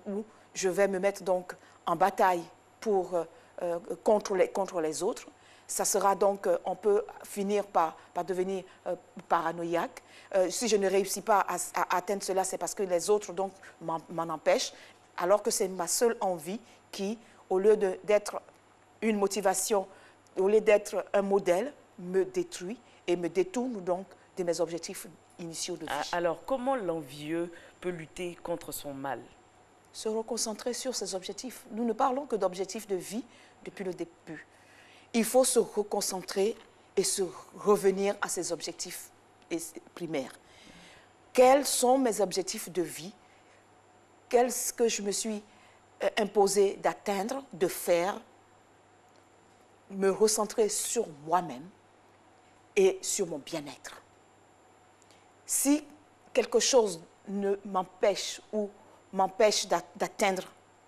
où je vais me mettre donc en bataille contre les autres. Ça sera donc, on peut finir par devenir paranoïaque. Si je ne réussis pas à atteindre cela, c'est parce que les autres donc m'en empêchent, alors que c'est ma seule envie qui, au lieu d'être une motivation, au lieu d'être un modèle, me détruit et me détourne donc de mes objectifs initiaux de vie.
Alors, comment l'envieux peut lutter contre son mal?
Se reconcentrer sur ses objectifs. Nous ne parlons que d'objectifs de vie depuis le début. Il faut se reconcentrer et se revenir à ses objectifs primaires. Quels sont mes objectifs de vie? Qu'est-ce que je me suis imposer d'atteindre, de faire, me recentrer sur moi-même et sur mon bien-être. Si quelque chose m'empêche d'atteindre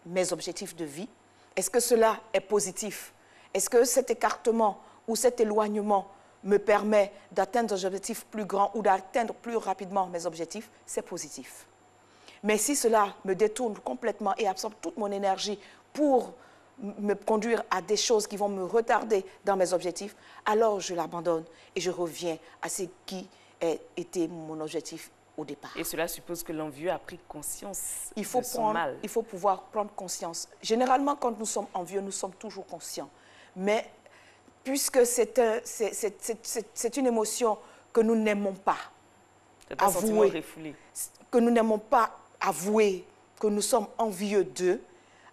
mes objectifs de vie, est-ce que cela est positif? Est-ce que cet écartement ou cet éloignement me permet d'atteindre des objectifs plus grands ou d'atteindre plus rapidement mes objectifs? C'est positif. Mais si cela me détourne complètement et absorbe toute mon énergie pour me conduire à des choses qui vont me retarder dans mes objectifs, alors je l'abandonne et je reviens à ce qui était mon objectif au départ.
Et cela suppose que l'envieux a pris conscience de son mal.
Il faut pouvoir prendre conscience. Généralement, quand nous sommes envieux, nous sommes toujours conscients. Mais puisque c'est une émotion que nous n'aimons pas avouer, que nous n'aimons pas avouer que nous sommes envieux d'eux,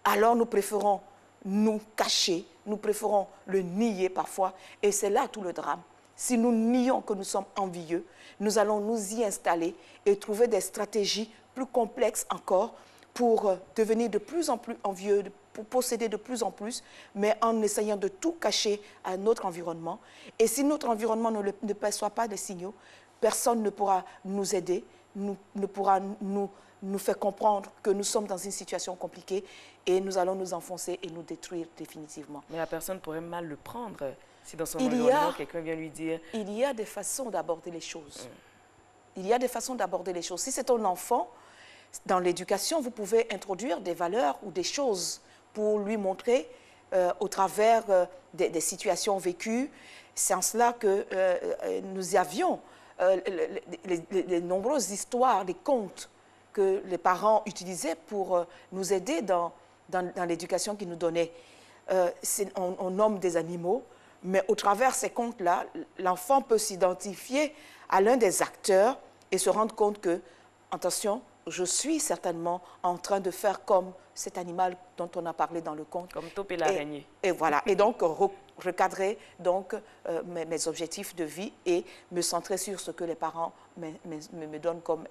alors nous préférons nous cacher, nous préférons le nier parfois, et c'est là tout le drame. Si nous nions que nous sommes envieux, nous allons nous y installer et trouver des stratégies plus complexes encore pour devenir de plus en plus envieux, pour posséder de plus en plus, mais en essayant de tout cacher à notre environnement. Et si notre environnement ne perçoit pas de signaux, personne ne pourra nous aider, ne pourra nous faire comprendre que nous sommes dans une situation compliquée et nous allons nous enfoncer et nous détruire définitivement.
Mais la personne pourrait mal le prendre si dans son environnement, quelqu'un vient lui dire...
Il y a des façons d'aborder les choses. Il y a des façons d'aborder les choses. Si c'est un enfant, dans l'éducation, vous pouvez introduire des valeurs ou des choses pour lui montrer au travers des situations vécues. C'est en cela que nous avions les nombreuses histoires, les contes que les parents utilisaient pour nous aider dans l'éducation qu'ils nous donnaient. On nomme des animaux, mais au travers de ces contes-là, l'enfant peut s'identifier à l'un des acteurs et se rendre compte que, attention, je suis certainement en train de faire comme cet animal dont on a parlé dans le conte.
Comme Top et l'araignée.
Et voilà, et donc recadrer donc, mes objectifs de vie et me centrer sur ce que les parents me donnent comme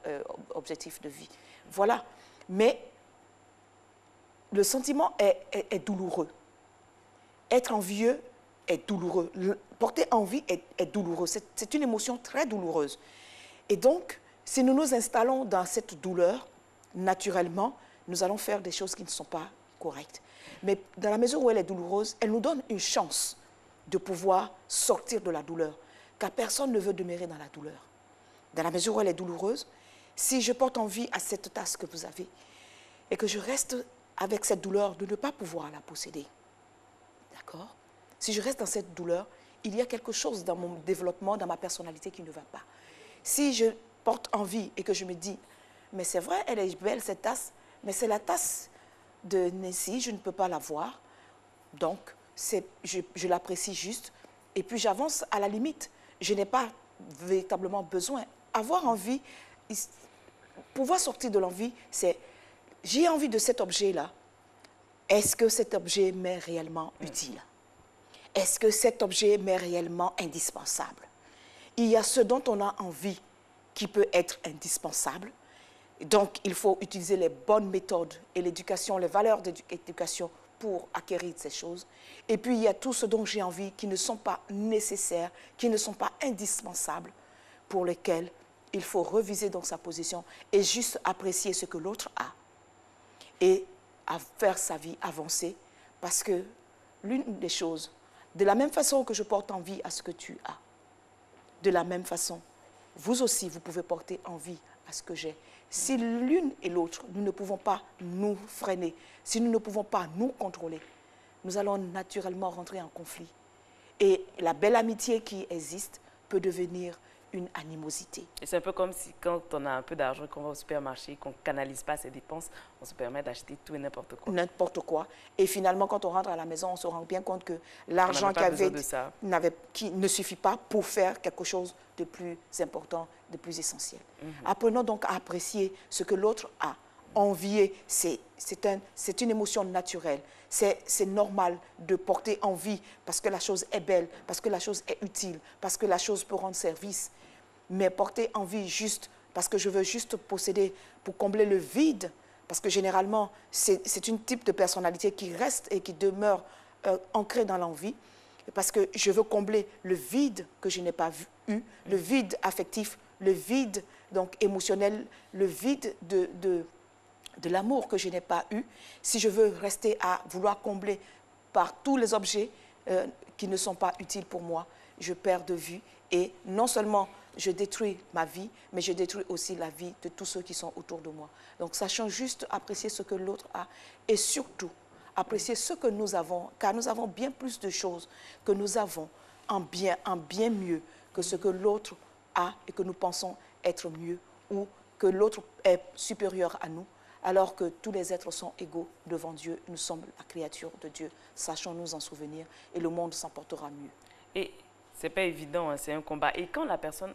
objectif de vie. Voilà, mais le sentiment est douloureux. Être envieux est douloureux. Porter envie est douloureux. C'est une émotion très douloureuse. Et donc, si nous nous installons dans cette douleur, naturellement, nous allons faire des choses qui ne sont pas correctes. Mais dans la mesure où elle est douloureuse, elle nous donne une chance de pouvoir sortir de la douleur, car personne ne veut demeurer dans la douleur. Dans la mesure où elle est douloureuse, si je porte envie à cette tasse que vous avez et que je reste avec cette douleur de ne pas pouvoir la posséder, d'accord? Si je reste dans cette douleur, il y a quelque chose dans mon développement, dans ma personnalité qui ne va pas. Si je porte envie et que je me dis, mais c'est vrai, elle est belle cette tasse, mais c'est la tasse de Nancy, je ne peux pas la voir, donc je l'apprécie juste, et puis j'avance à la limite. Je n'ai pas véritablement besoin. Avoir envie, pouvoir sortir de l'envie, c'est j'ai envie de cet objet-là. Est-ce que cet objet m'est réellement utile? Est-ce que cet objet m'est réellement indispensable? Il y a ce dont on a envie qui peut être indispensable. Donc, il faut utiliser les bonnes méthodes et l'éducation, les valeurs d'éducation pour acquérir ces choses. Et puis, il y a tout ce dont j'ai envie qui ne sont pas nécessaires, qui ne sont pas indispensables, pour lesquels il faut reviser dans sa position et juste apprécier ce que l'autre a et à faire sa vie avancer. Parce que l'une des choses, de la même façon que je porte envie à ce que tu as, de la même façon, vous aussi, vous pouvez porter envie à ce que j'ai. Si l'une et l'autre, nous ne pouvons pas nous freiner, si nous ne pouvons pas nous contrôler, nous allons naturellement rentrer en conflit. Et la belle amitié qui existe peut devenir une animosité.
Et c'est un peu comme si quand on a un peu d'argent, qu'on va au supermarché, qu'on ne canalise pas ses dépenses, on se permet d'acheter tout et n'importe quoi.
N'importe quoi. Et finalement, quand on rentre à la maison, on se rend bien compte que l'argent qui ne suffit pas pour faire quelque chose de plus important, de plus essentiel. Apprenons donc à apprécier ce que l'autre a. Envier, c'est une émotion naturelle. C'est normal de porter envie parce que la chose est belle, parce que la chose est utile, parce que la chose peut rendre service. Mais porter envie juste parce que je veux juste posséder pour combler le vide, Parce que généralement, c'est une type de personnalité qui reste et qui demeure ancrée dans l'envie. Parce que je veux combler le vide que je n'ai pas eu, le vide affectif, le vide donc émotionnel, le vide de l'amour que je n'ai pas eu. Si je veux rester à vouloir combler par tous les objets qui ne sont pas utiles pour moi, je perds de vue. Et non seulement je détruis ma vie, mais je détruis aussi la vie de tous ceux qui sont autour de moi. Donc, sachant juste apprécier ce que l'autre a et surtout apprécier ce que nous avons, car nous avons bien plus de choses que nous avons en bien mieux que ce que l'autre a et que nous pensons être mieux ou que l'autre est supérieur à nous, alors que tous les êtres sont égaux devant Dieu. Nous sommes la créature de Dieu. Sachons nous en souvenir et le monde s'en portera mieux.
Et c'est pas évident, hein, c'est un combat. Et quand la personne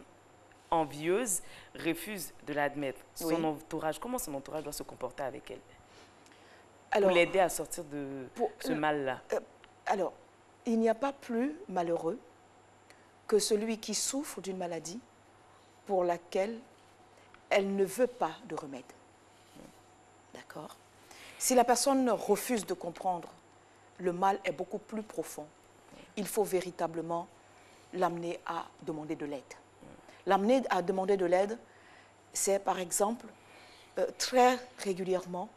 envieuse refuse de l'admettre, son entourage, comment son entourage doit se comporter avec elle? Pour l'aider à sortir de ce mal-là.
Alors, il n'y a pas plus malheureux que celui qui souffre d'une maladie pour laquelle elle ne veut pas de remède. D'accord? Si la personne refuse de comprendre, le mal est beaucoup plus profond. Il faut véritablement l'amener à demander de l'aide. L'amener à demander de l'aide, c'est par exemple très régulièrement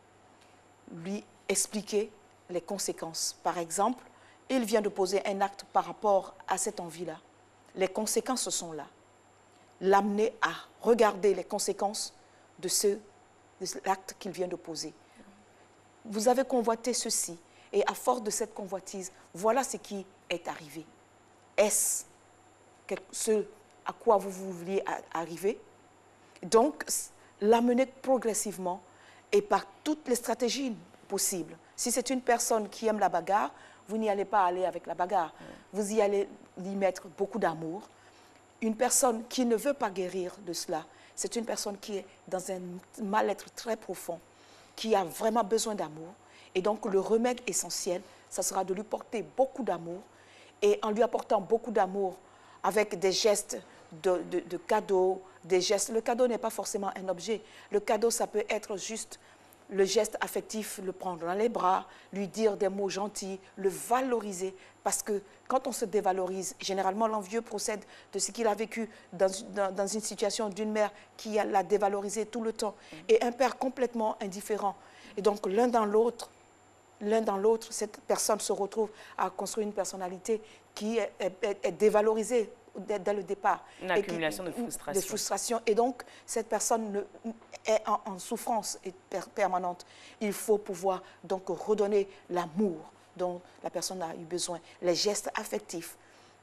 lui expliquer les conséquences. Par exemple, il vient de poser un acte par rapport à cette envie-là. Les conséquences sont là. L'amener à regarder les conséquences de l'acte qu'il vient de poser. Vous avez convoité ceci, et à force de cette convoitise, voilà ce qui est arrivé. Est-ce ce à quoi vous vouliez arriver? Donc, l'amener progressivement et par toutes les stratégies possibles. Si c'est une personne qui aime la bagarre, vous n'y allez pas aller avec la bagarre. Vous y allez y mettre beaucoup d'amour. Une personne qui ne veut pas guérir de cela, c'est une personne qui est dans un mal-être très profond, qui a vraiment besoin d'amour. Et donc, le remède essentiel, ça sera de lui porter beaucoup d'amour. Et en lui apportant beaucoup d'amour, avec des gestes de cadeaux, des gestes. Le cadeau n'est pas forcément un objet. Le cadeau, ça peut être juste le geste affectif, le prendre dans les bras, lui dire des mots gentils, le valoriser. Parce que quand on se dévalorise, généralement l'envieux procède de ce qu'il a vécu dans une situation d'une mère qui l'a dévalorisé tout le temps et un père complètement indifférent. Et donc l'un dans l'autre, cette personne se retrouve à construire une personnalité qui est dévalorisée dès le départ.
Une accumulation de frustration.
De frustration. Et donc, cette personne est en souffrance permanente. Il faut pouvoir donc redonner l'amour dont la personne a eu besoin. Les gestes affectifs,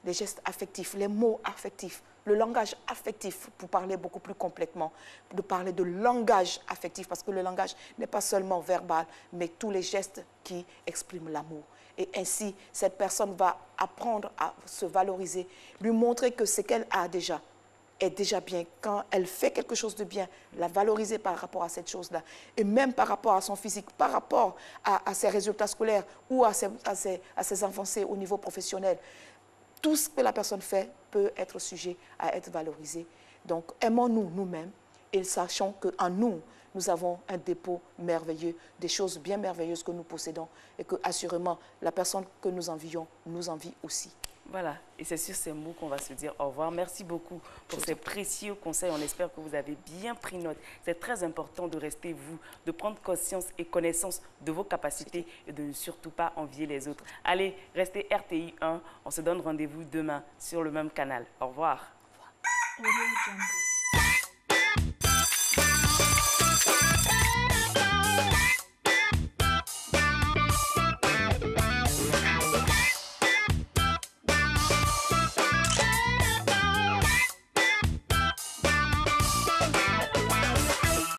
les mots affectifs, le langage affectif, pour parler beaucoup plus complètement, de parler de langage affectif, parce que le langage n'est pas seulement verbal, mais tous les gestes qui expriment l'amour. Et ainsi, cette personne va apprendre à se valoriser, lui montrer que ce qu'elle a déjà est déjà bien. Quand elle fait quelque chose de bien, la valoriser par rapport à cette chose-là. Et même par rapport à son physique, par rapport à ses résultats scolaires ou à ses avancées au niveau professionnel. Tout ce que la personne fait peut être sujet à être valorisé. Donc, aimons-nous nous-mêmes et sachons qu'en nous, nous avons un dépôt merveilleux, des choses bien merveilleuses que nous possédons et que, assurément, la personne que nous envions nous envie aussi.
Voilà, et c'est sur ces mots qu'on va se dire au revoir. Merci beaucoup pour ces précieux conseils. On espère que vous avez bien pris note. C'est très important de rester vous, de prendre conscience et connaissance de vos capacités et de ne surtout pas envier les autres. Allez, restez RTI 1. On se donne rendez-vous demain sur le même canal. Au revoir.
Au revoir.